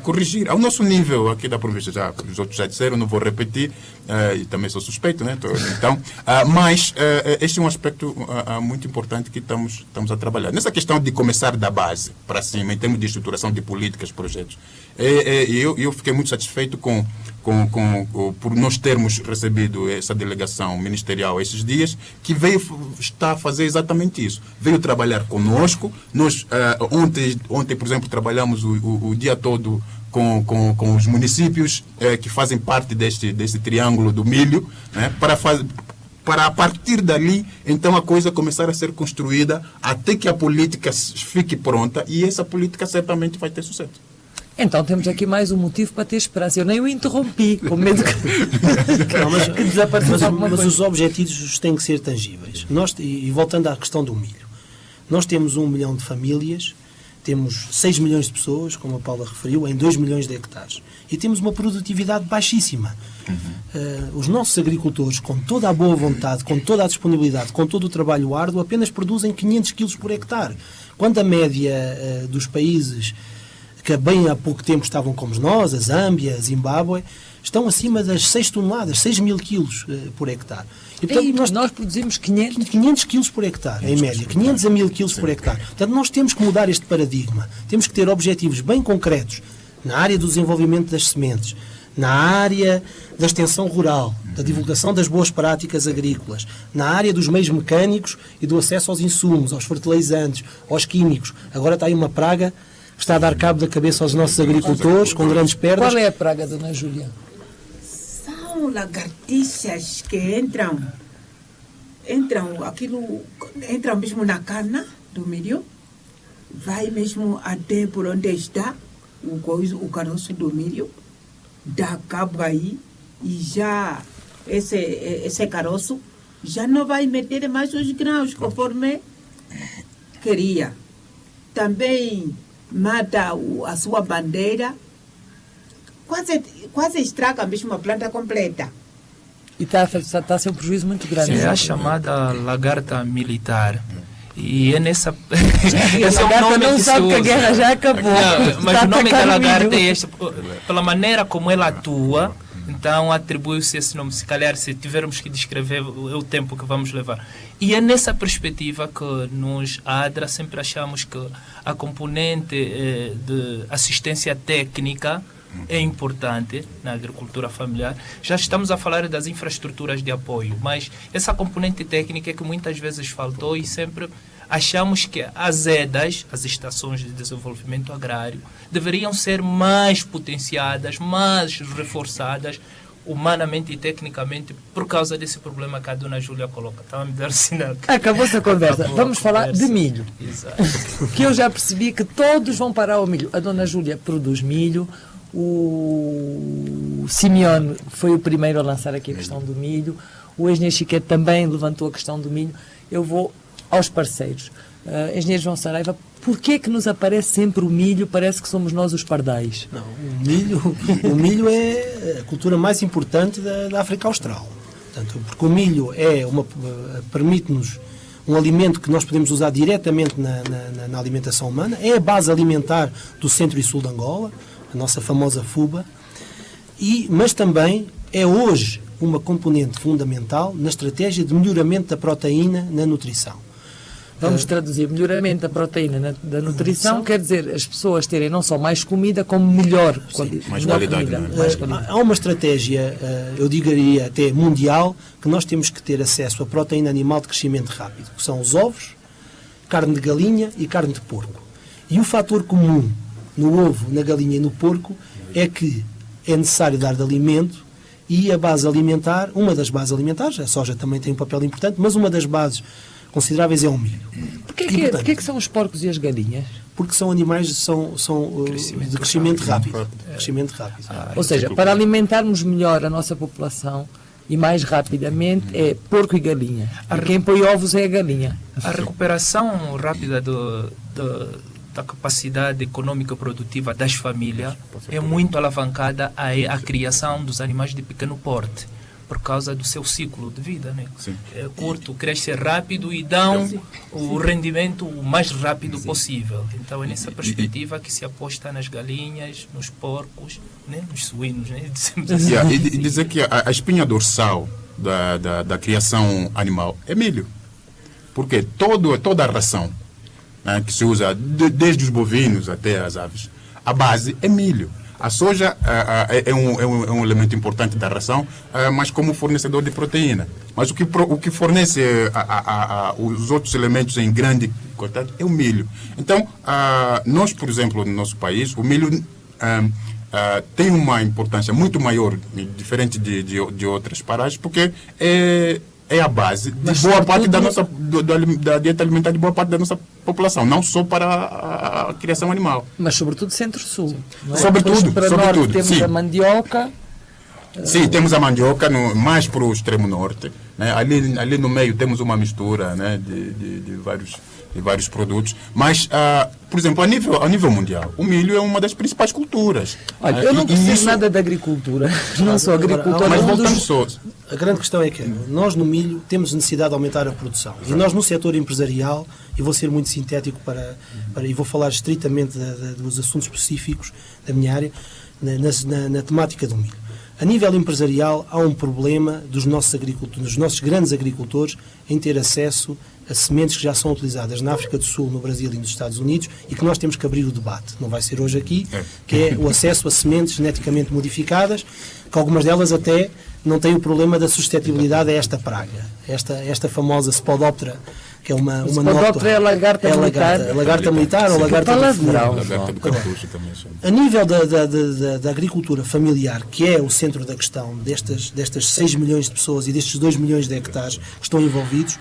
corrigir. Ao nosso nível aqui da província, os outros já disseram, não vou repetir, e também sou suspeito, né? Então, mas este é um aspecto muito importante que estamos a trabalhar. Nessa questão de começar da base para cima, em termos de estruturação de políticas, projetos, eu fiquei muito satisfeito por nós termos recebido essa delegação ministerial esses dias, que está a fazer exatamente isso. Veio trabalhar conosco. Nós, ontem, por exemplo, trabalhamos o dia todo com os municípios que fazem parte desse triângulo do milho, né, para a partir dali, então, a coisa começar a ser construída até que a política fique pronta, e essa política certamente vai ter sucesso. Então temos aqui mais um motivo para ter esperança. Eu nem o interrompi, com medo que desaparecesse alguma coisa. Mas os objetivos têm que ser tangíveis. E voltando à questão do milho, nós temos 1 milhão de famílias, temos 6 milhões de pessoas, como a Paula referiu, em 2 milhões de hectares. E temos uma produtividade baixíssima. Os nossos agricultores, com toda a boa vontade, com toda a disponibilidade, com todo o trabalho árduo, apenas produzem 500 quilos por hectare. Quando a média dos países que bem há pouco tempo estavam como nós, a Zâmbia, a Zimbábue, estão acima das 6 toneladas, 6 mil quilos por hectare. E, portanto, nós produzimos 500 quilos por hectare, em média, 500 a 1000 quilos por hectare. Portanto, nós temos que mudar este paradigma. Temos que ter objetivos bem concretos na área do desenvolvimento das sementes, na área da extensão rural, da divulgação das boas práticas agrícolas, na área dos meios mecânicos e do acesso aos insumos, aos fertilizantes, aos químicos. Agora está aí uma praga que está a dar cabo da cabeça aos nossos agricultores, com grandes perdas. Qual é a praga, Dona Júlia? São lagartixas que entram mesmo na cana do milho, vai mesmo até por onde está o caroço do milho, dá cabo aí, e já esse caroço já não vai meter mais os grãos conforme queria. Também mata a sua bandeira, quase estraga mesmo a planta completa. E está a ser um prejuízo muito grande. É a chamada lagarta militar. E é nessa... a lagarta não sabe que a guerra já acabou. Não, mas o nome da lagarta é este. Pela maneira como ela atua, então atribui-se esse nome. Se calhar, se tivermos que descrever, é o tempo que vamos levar. E é nessa perspectiva que nós, a ADRA, sempre achamos que a componente de assistência técnica é importante na agricultura familiar. Já estamos a falar das infraestruturas de apoio, mas essa componente técnica é que muitas vezes faltou, e sempre achamos que as EDAs, as estações de desenvolvimento agrário, deveriam ser mais potenciadas, mais reforçadas humanamente e tecnicamente, por causa desse problema que a Dona Júlia coloca. Estava a me dar sinal. Acabou-se a conversa. Vamos falar de milho. Exato. Que eu já percebi que todos vão parar ao milho. A Dona Júlia produz milho. O Simeone foi o primeiro a lançar aqui a questão do milho. O engenheiro Chiquete também levantou a questão do milho. Eu vou aos parceiros. Engenheiro João Saraiva, porquê é que nos aparece sempre o milho? Parece que somos nós os pardais. Não, o milho é a cultura mais importante da África Austral. Portanto, porque o milho permite-nos um alimento que nós podemos usar diretamente na alimentação humana. É a base alimentar do centro e sul de Angola, a nossa famosa FUBA, mas também é hoje uma componente fundamental na estratégia de melhoramento da proteína na nutrição. Vamos traduzir: melhoramento da proteína da nutrição quer dizer as pessoas terem não só mais comida, como melhor qualidade. Mais qualidade. Há uma estratégia, eu diria até mundial, que nós temos que ter acesso a proteína animal de crescimento rápido, que são os ovos, carne de galinha e carne de porco. E o fator comum no ovo, na galinha e no porco é que é necessário dar de alimento E a base alimentar, uma das bases alimentares, a soja também tem um papel importante, mas uma das bases consideráveis é o milho. Porquê que são os porcos e as galinhas? Porque são animais de crescimento rápido. Crescimento rápido. Ou seja, para alimentarmos melhor a nossa população e mais rapidamente é porco e galinha. E quem põe ovos é a galinha. A recuperação rápida da capacidade econômica produtiva das famílias é muito alavancada à criação dos animais de pequeno porte, por causa do seu ciclo de vida, né? É curto, cresce rápido e dão o rendimento o mais rápido possível. Então é nessa perspectiva que se aposta nas galinhas, nos porcos, né? Nos suínos, né? E dizer que a espinha dorsal da criação animal é milho. Porque toda a ração, né, que se usa desde os bovinos até as aves, a base é milho. A soja é um elemento importante da ração, mas como fornecedor de proteína. Mas o que fornece os outros elementos em grande quantidade é o milho. Então, nós, por exemplo, no nosso país, o milho tem uma importância muito maior, diferente de outras paragens, porque é a base de boa parte da nossa da dieta alimentar de boa parte da nossa população, não só para a criação animal. Mas sobretudo centro-sul. É? Sobretudo. Norte temos sim. A mandioca. Sim, temos a mandioca mais para o extremo norte. Né? Ali no meio temos uma mistura, né, de vários produtos. Mas, por exemplo, a nível mundial, o milho é uma das principais culturas. Olha, eu não preciso nada da agricultura. Não sou agricultor. Mas voltamos só. A grande questão é que nós no milho temos necessidade de aumentar a produção. E nós no setor empresarial, e vou ser muito sintético e vou falar estritamente dos assuntos específicos da minha área, na temática do milho. A nível empresarial há um problema dos nossos grandes agricultores em ter acesso a sementes que já são utilizadas na África do Sul, no Brasil e nos Estados Unidos, e que nós temos que abrir o debate, não vai ser hoje aqui, que é o acesso a sementes geneticamente modificadas, que algumas delas até não têm o problema da suscetibilidade a esta praga, esta famosa Spodoptera, que é uma Spodoptera é a lagarta militar. A lagarta militar ou lagarta de cartucho também. A nível da agricultura familiar, que é o centro da questão destas 6 milhões de pessoas e destes 2 milhões de hectares que estão envolvidos,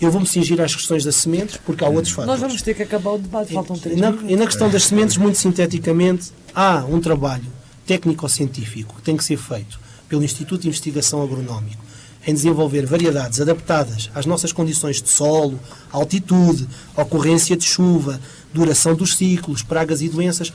eu vou-me cingir às questões das sementes, porque há outros fatores. Nós vamos ter que acabar o debate, faltam 3 minutos. E na questão das sementes, muito sinteticamente, há um trabalho técnico-científico que tem que ser feito pelo Instituto de Investigação Agronómico em desenvolver variedades adaptadas às nossas condições de solo, altitude, ocorrência de chuva, duração dos ciclos, pragas e doenças.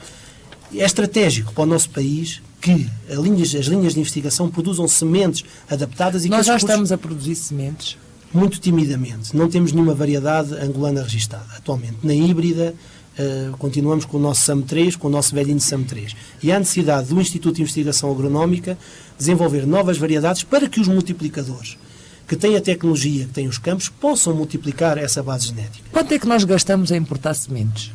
É estratégico para o nosso país que as linhas de investigação produzam sementes adaptadas e nós que já estamos a produzir sementes. Muito timidamente. Não temos nenhuma variedade angolana registada atualmente. Na híbrida, continuamos com o nosso SAM3, com o nosso velhinho SAM3. E há necessidade do Instituto de Investigação Agronómica desenvolver novas variedades para que os multiplicadores, que têm a tecnologia, que têm os campos, possam multiplicar essa base genética. Quanto é que nós gastamos a importar sementes?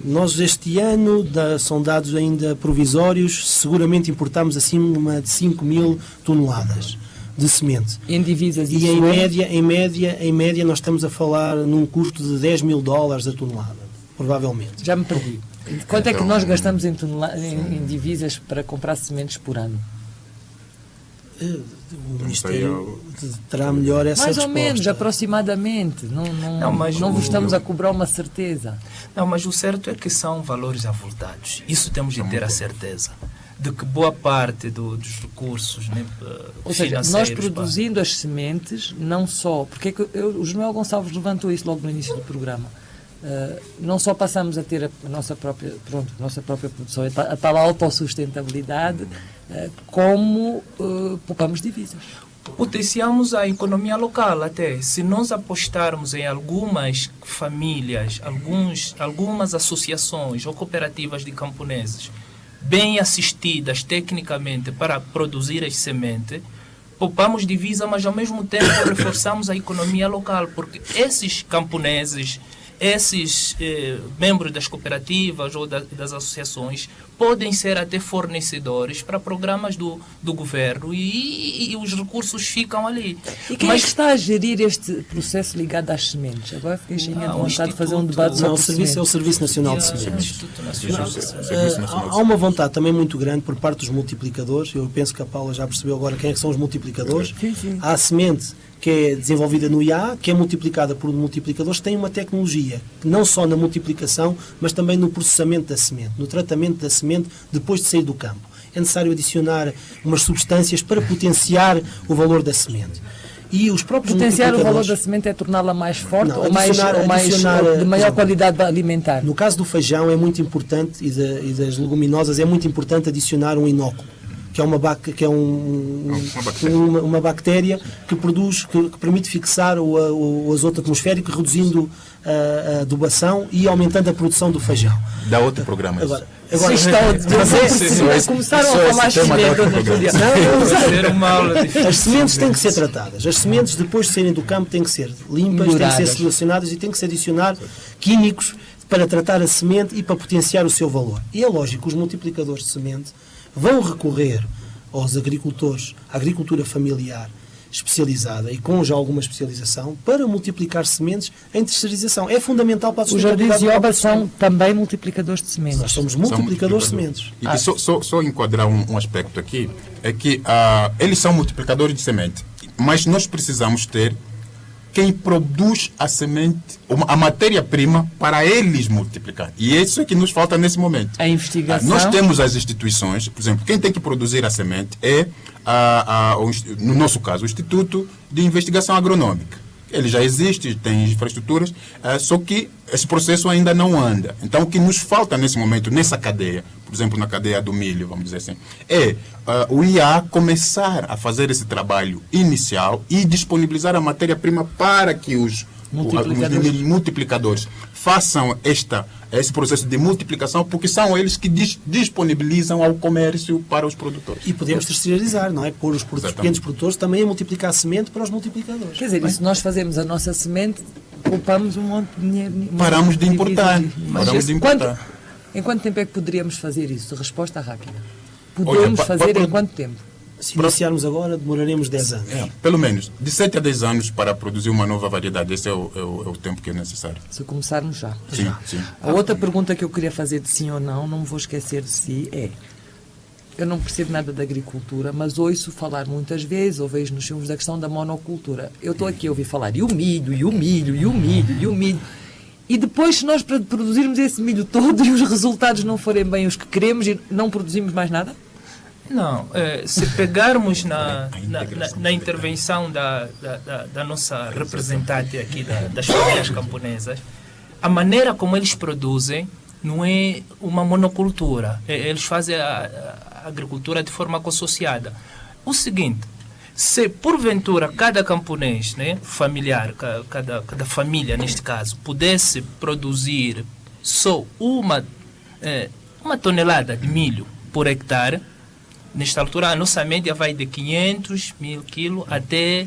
Nós este ano, são dados ainda provisórios, seguramente importamos acima de 5 mil toneladas de semente. Em divisas e em média nós estamos a falar num custo de $10 mil a tonelada, provavelmente. Já me perdi. Quanto é que nós gastamos em divisas para comprar sementes por ano? O Ministério terá melhor essa mais resposta. Mais ou menos, aproximadamente. Não vos estamos a cobrar uma certeza. Não, mas o certo é que são valores avultados. Isso temos de ter a certeza. De que boa parte dos recursos, né, ou seja, nós produzindo as sementes, não só, porque o João Gonçalves levantou isso logo no início do programa, não só passamos a ter a nossa própria produção, a tal autossustentabilidade, como poupamos divisas. Potenciamos a economia local até. Se nós apostarmos em algumas famílias, algumas associações ou cooperativas de camponeses bem assistidas tecnicamente para produzir as sementes, poupamos divisa, mas ao mesmo tempo reforçamos a economia local, porque esses camponeses, esses membros das cooperativas ou das associações podem ser até fornecedores para programas do governo e os recursos ficam ali. E quem é que está a gerir este processo ligado às sementes? Agora fiquei cheia de vontade de fazer um debate sobre é o Serviço Nacional de Sementes. Há uma vontade também muito grande por parte dos multiplicadores. Eu penso que a Paula já percebeu agora quem é que são os multiplicadores. Sim. Há a semente que é desenvolvida no IA, que é multiplicada por multiplicadores, tem uma tecnologia, não só na multiplicação, mas também no processamento da semente, no tratamento da semente depois de sair do campo. É necessário adicionar umas substâncias para potenciar o valor da semente. E os próprios potenciar o valor da semente é torná-la mais forte ou de maior qualidade alimentar? No caso do feijão é muito importante e das leguminosas é muito importante adicionar um inóculo, que é uma bactéria que permite fixar o azoto atmosférico, reduzindo a adubação e aumentando a produção do feijão. Dá outro programa. Começaram a falar As sementes têm que ser tratadas. As sementes, depois de saírem do campo, têm que ser limpas, têm que ser selecionadas e têm que se adicionar químicos para tratar a semente e para potenciar o seu valor. E é lógico, os multiplicadores de semente vão recorrer aos agricultores, à agricultura familiar especializada e com já alguma especialização para multiplicar sementes em terceirização. É fundamental para a sustentabilidade. Os jardins de obra são também multiplicadores de sementes. Nós somos multiplicadores de sementes. E só enquadrar um aspecto aqui, é que eles são multiplicadores de semente, mas nós precisamos ter quem produz a semente, a matéria-prima para eles multiplicar. E isso é que nos falta nesse momento. A investigação. Nós temos as instituições, por exemplo, quem tem que produzir a semente é, no nosso caso, o Instituto de Investigação Agronômica. Ele já existe, tem infraestruturas, só que esse processo ainda não anda. Então, o que nos falta nesse momento, nessa cadeia, por exemplo, na cadeia do milho, vamos dizer assim, é o IA começar a fazer esse trabalho inicial e disponibilizar a matéria-prima para que os multiplicadores façam esse processo de multiplicação, porque são eles que disponibilizam ao comércio para os produtores. E podemos terceirizar, não é? Pôr os pequenos produtores também a multiplicar a semente para os multiplicadores. Quer dizer, e se nós fazemos a nossa semente, poupamos um monte de dinheiro. Paramos de importar. Em quanto tempo é que poderíamos fazer isso? Resposta rápida. Podemos fazer em quanto tempo? Se iniciarmos agora, demoraremos 10 anos. Pelo menos, de 7 a 10 anos para produzir uma nova variedade. Esse é o tempo que é necessário. Se começarmos já. Sim. A outra pergunta que eu queria fazer de sim ou não me vou esquecer de si, é: eu não percebo nada da agricultura, mas ouço falar muitas vezes, ou vejo nos filmes da questão da monocultura. Eu estou aqui a ouvir falar e o milho. E depois, se nós produzirmos esse milho todo e os resultados não forem bem os que queremos e não produzimos mais nada? Não, se pegarmos na intervenção da nossa representante aqui das famílias camponesas, a maneira como eles produzem não é uma monocultura. Eles fazem a agricultura de forma associada. O seguinte, se porventura cada camponês, né, familiar, cada família neste caso, pudesse produzir só uma tonelada de milho por hectare, nesta altura, a nossa média vai de 500 mil quilos até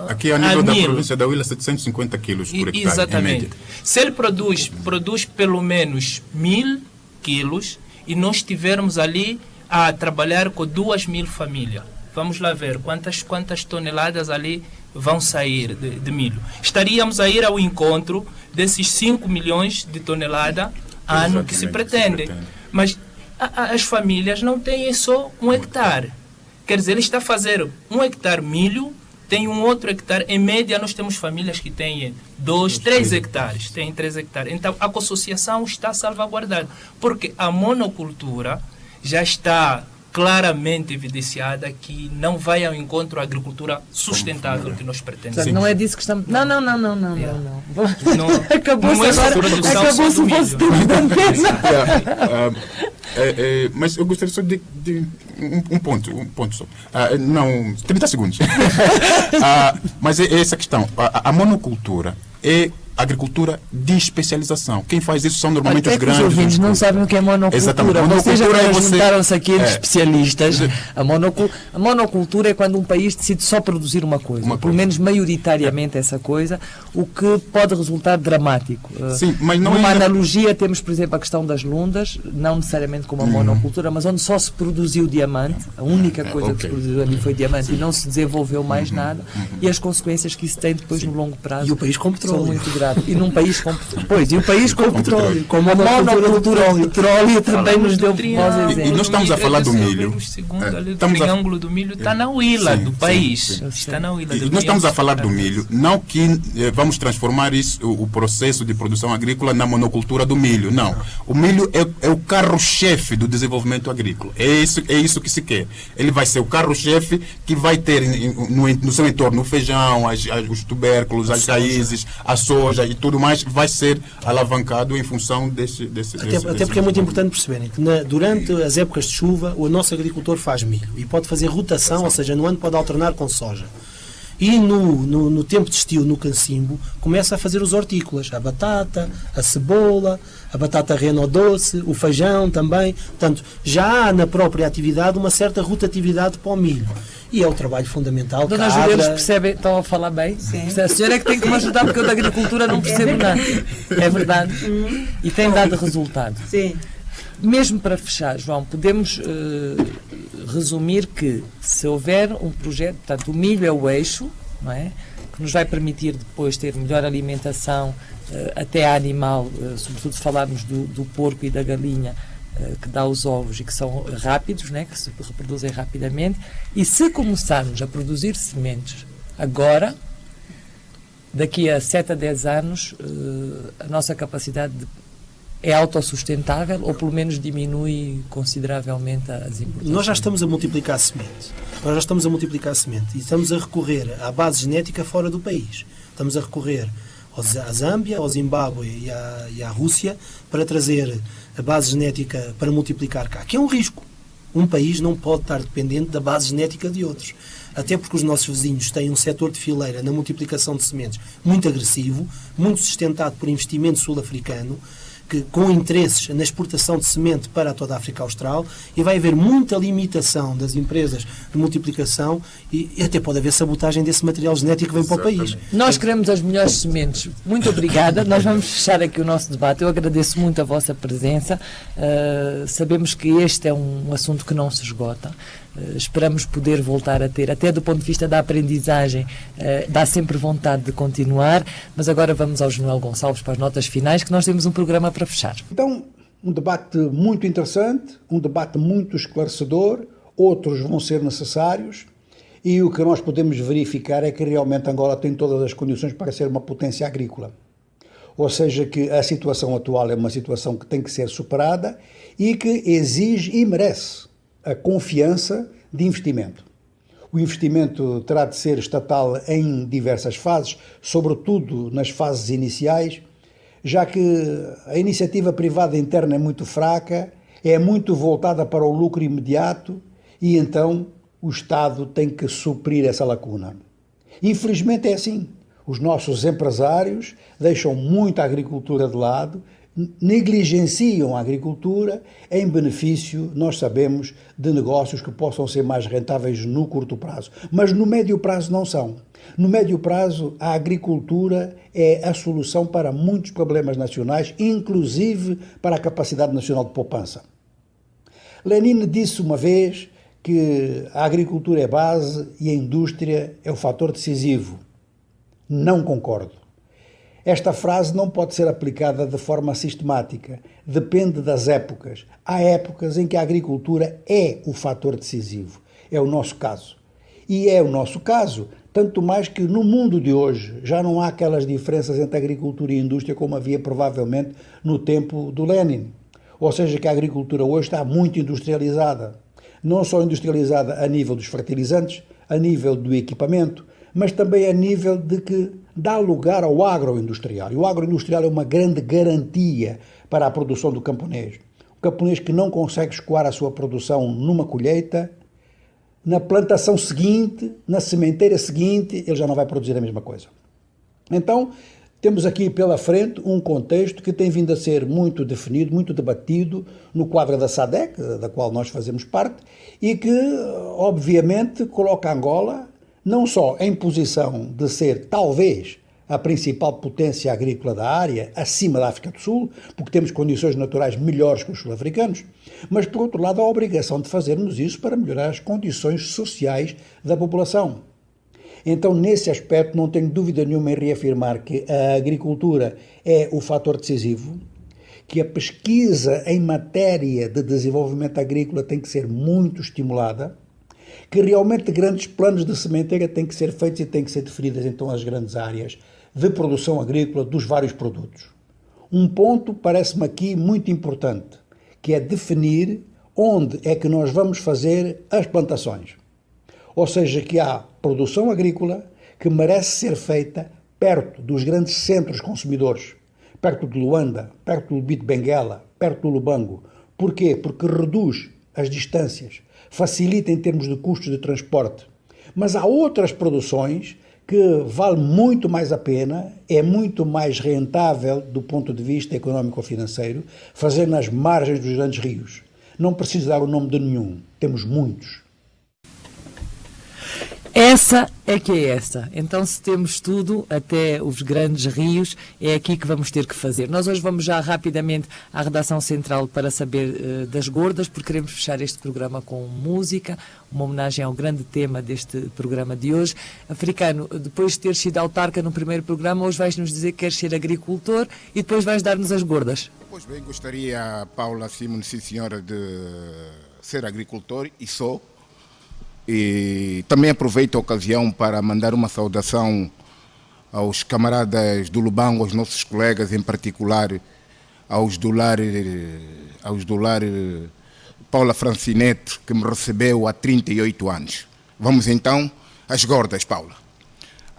aqui a nível da província da Huila, 750 quilos por hectare. Exatamente. Se ele produz pelo menos 1.000 quilos e nós estivermos ali a trabalhar com 2.000 famílias, vamos lá ver quantas toneladas ali vão sair de milho. Estaríamos a ir ao encontro desses 5 milhões de toneladas ano que se pretende. Mas as famílias não têm só 1 hectare. Quer dizer, ele está a fazer 1 hectare milho, tem um outro hectare. Em média, nós temos famílias que têm 2, 3 hectares. Tem 3 hectares. Então, a associação está salvaguardada. Porque a monocultura já está claramente evidenciada que não vai ao encontro à agricultura sustentável que nós pretendemos. Não é disso que estamos... Não. Acabou-se o vosso tempo da antena. Mas eu gostaria só de um ponto só. Não, 30 segundos. Mas é essa questão. A monocultura é agricultura de especialização. Quem faz isso são normalmente os grandes. Os ouvintes não sabem o que é monocultura. Exatamente. Vocês agora juntaram-se aqui entre especialistas. A monocultura é quando um país decide só produzir uma coisa. Pelo menos maioritariamente essa coisa, o que pode resultar dramático. Sim, mas não Numa analogia temos, por exemplo, a questão das lundas, não necessariamente como a monocultura, mas onde só se produziu diamante, a única coisa que se produziu ali foi diamante e não se desenvolveu mais nada, e as consequências que isso tem depois no longo prazo e o país com petróleo. São muito graves. E num país com pois, e o país com petróleo, como a monocultura de petróleo também nos deu bons exemplos. E nós estamos a falar do milho. O triângulo do milho está na huila do país. Está na huila do nós estamos a falar do milho, não que vamos transformar isso, o processo de produção agrícola na monocultura do milho, não. O milho é o carro-chefe do desenvolvimento agrícola. É isso que se quer. Ele vai ser o carro-chefe que vai ter no seu entorno o feijão, os tubérculos, as raízes, a soja e tudo mais, vai ser alavancado em função desse até porque é muito importante perceberem que durante as épocas de chuva o nosso agricultor faz milho e pode fazer rotação, ou seja, no ano pode alternar com soja. E no tempo de estio, no cancimbo, começa a fazer os hortícolas, a batata, a cebola, a batata reno doce, o feijão também. Portanto, já há na própria atividade uma certa rotatividade para o milho. E é o trabalho fundamental. Dona Júlia, eles percebem, estão a falar bem? Sim. A senhora é que tem que me ajudar porque eu da agricultura não percebo nada. É verdade. E tem dado resultado. Sim. Mesmo para fechar, João, podemos resumir que se houver um projeto, portanto, o milho é o eixo, não é? Que nos vai permitir depois ter melhor alimentação até a animal, sobretudo se falarmos do porco e da galinha, que dá os ovos e que são rápidos, né, que se reproduzem rapidamente, e se começarmos a produzir sementes agora, daqui a 7 a 10 anos, a nossa capacidade é autossustentável ou pelo menos diminui consideravelmente as importações? Nós já estamos a multiplicar semente. E estamos a recorrer à base genética fora do país. Estamos a recorrer à Zâmbia, ao Zimbábue e à Rússia para trazer a base genética para multiplicar cá, que é um risco. Um país não pode estar dependente da base genética de outros. Até porque os nossos vizinhos têm um setor de fileira na multiplicação de sementes muito agressivo, muito sustentado por investimento sul-africano, com interesses na exportação de semente para toda a África Austral, e vai haver muita limitação das empresas de multiplicação e até pode haver sabotagem desse material genético que vem para o país. Nós queremos as melhores sementes. Muito obrigada. Nós vamos fechar aqui o nosso debate. Eu agradeço muito a vossa presença. Sabemos que este é um assunto que não se esgota. Esperamos poder voltar a ter, até do ponto de vista da aprendizagem, dá sempre vontade de continuar, mas agora vamos ao João Gonçalves para as notas finais, que nós temos um programa para fechar. Então, um debate muito interessante, um debate muito esclarecedor, outros vão ser necessários, e o que nós podemos verificar é que realmente Angola tem todas as condições para ser uma potência agrícola. Ou seja, que a situação atual é uma situação que tem que ser superada e que exige e merece a confiança de investimento. O investimento terá de ser estatal em diversas fases, sobretudo nas fases iniciais, já que a iniciativa privada interna é muito fraca, é muito voltada para o lucro imediato e então o Estado tem que suprir essa lacuna. Infelizmente é assim. Os nossos empresários deixam muito a agricultura de lado, negligenciam a agricultura em benefício, nós sabemos, de negócios que possam ser mais rentáveis no curto prazo. Mas no médio prazo não são. No médio prazo, a agricultura é a solução para muitos problemas nacionais, inclusive para a capacidade nacional de poupança. Lenin disse uma vez que a agricultura é base e a indústria é o fator decisivo. Não concordo. Esta frase não pode ser aplicada de forma sistemática. Depende das épocas. Há épocas em que a agricultura é o fator decisivo. É o nosso caso. E é o nosso caso, tanto mais que no mundo de hoje já não há aquelas diferenças entre agricultura e indústria como havia provavelmente no tempo do Lenin. Ou seja, que a agricultura hoje está muito industrializada. Não só industrializada a nível dos fertilizantes, a nível do equipamento, mas também a nível de que dá lugar ao agroindustrial. E o agroindustrial é uma grande garantia para a produção do camponês. O camponês que não consegue escoar a sua produção numa colheita, na plantação seguinte, na sementeira seguinte, ele já não vai produzir a mesma coisa. Então, Temos aqui pela frente um contexto que tem vindo a ser muito definido, muito debatido no quadro da SADC, da qual nós fazemos parte, e que, obviamente, coloca Angola não só em posição de ser, talvez, a principal potência agrícola da área, acima da África do Sul, porque temos condições naturais melhores que os sul-africanos, mas, por outro lado, a obrigação de fazermos isso para melhorar as condições sociais da população. Então, nesse aspecto, não tenho dúvida nenhuma em reafirmar que a agricultura é o fator decisivo, que a pesquisa em matéria de desenvolvimento agrícola tem que ser muito estimulada, que realmente grandes planos de sementeira têm que ser feitos e têm que ser definidas, então, as grandes áreas de produção agrícola dos vários produtos. Um ponto parece-me aqui muito importante, que é definir onde é que nós vamos fazer as plantações. Ou seja, que há produção agrícola que merece ser feita perto dos grandes centros consumidores, perto de Luanda, perto do Bito Benguela, perto do Lubango. Porquê? Porque reduz as distâncias, facilita em termos de custos de transporte. Mas há outras produções que vale muito mais a pena, é muito mais rentável do ponto de vista económico-financeiro, fazer nas margens dos grandes rios. Não preciso dar o nome de nenhum, temos muitos. Essa é que é essa. Então, se temos tudo, até os grandes rios, é aqui que vamos ter que fazer. Nós hoje vamos já rapidamente à redação central para saber das gordas, porque queremos fechar este programa com música, uma homenagem ao grande tema deste programa de hoje. Africano, depois de ter sido autarca no primeiro programa, hoje vais-nos dizer que queres ser agricultor e depois vais dar-nos as gordas. Pois bem, gostaria, Paula Simon, sim senhora, de ser agricultor e sou. E também aproveito a ocasião para mandar uma saudação aos camaradas do Lubango, aos nossos colegas, em particular aos do lar Paula Francinete, que me recebeu há 38 anos. Vamos então às gordas, Paula.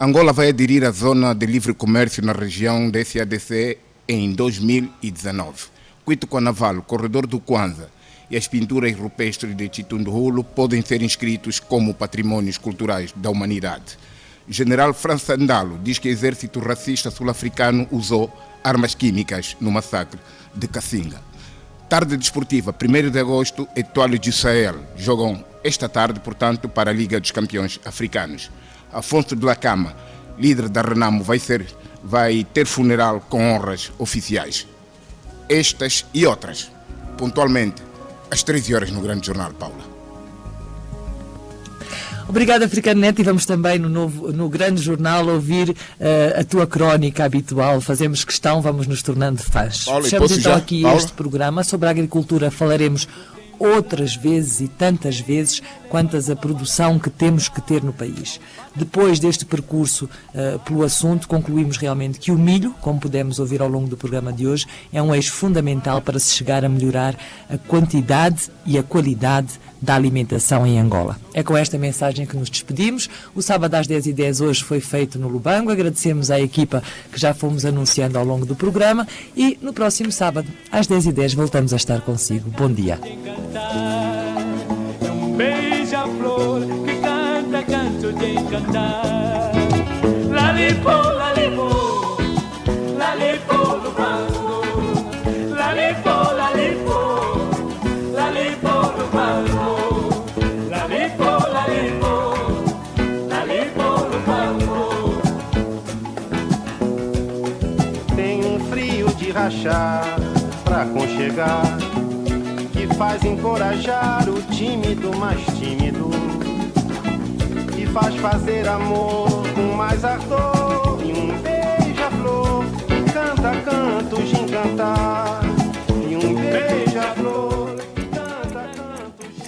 Angola vai aderir à zona de livre comércio na região da SADC em 2019. Cuito Conaval, Corredor do Kwanza e as pinturas rupestres de Chitunduhulo podem ser inscritos como patrimónios culturais da humanidade. O general França Ndalo diz que o exército racista sul-africano usou armas químicas no massacre de Cassinga. Tarde desportiva, 1º de agosto, Etoile du Sahel jogam esta tarde, portanto, para a Liga dos Campeões Africanos. Afonso de Lacama, líder da Renamo, vai ter funeral com honras oficiais. Estas e outras, pontualmente, às 13 horas no Grande Jornal, Paula. Obrigada, Africano Neto, e vamos também no Grande Jornal ouvir a tua crónica habitual. Fazemos questão, vamos nos tornando fãs. Paula, fechamos então aqui Paula? Este programa sobre a agricultura. Falaremos outras vezes e tantas vezes quantas a produção que temos que ter no país. Depois deste percurso pelo assunto, concluímos realmente que o milho, como pudemos ouvir ao longo do programa de hoje, é um eixo fundamental para se chegar a melhorar a quantidade e a qualidade da alimentação em Angola. É com esta mensagem que nos despedimos. O sábado às 10h10 hoje foi feito no Lubango. Agradecemos à equipa que já fomos anunciando ao longo do programa e no próximo sábado às 10h10 voltamos a estar consigo. Bom dia. Beija-flor que canta canto de encantar. Lalipo, lalipo, lalipo do mango. Lalipo, lalipo, lalipo do mango. Lalipo, lalipo, lalipo do mango. Tem um frio de rachar pra aconchegar, que faz encorajar o tímido mais tímido, que faz fazer amor com mais ardor. E um beija-flor que canta cantos de encantar. E um beija-flor que canta cantos de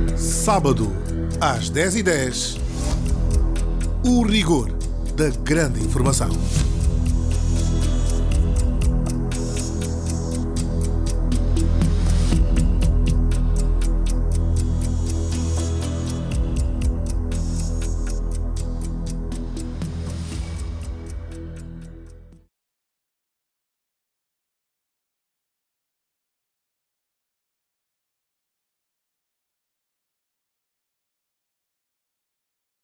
encantar. Sábado, às 10h10, o rigor da grande informação.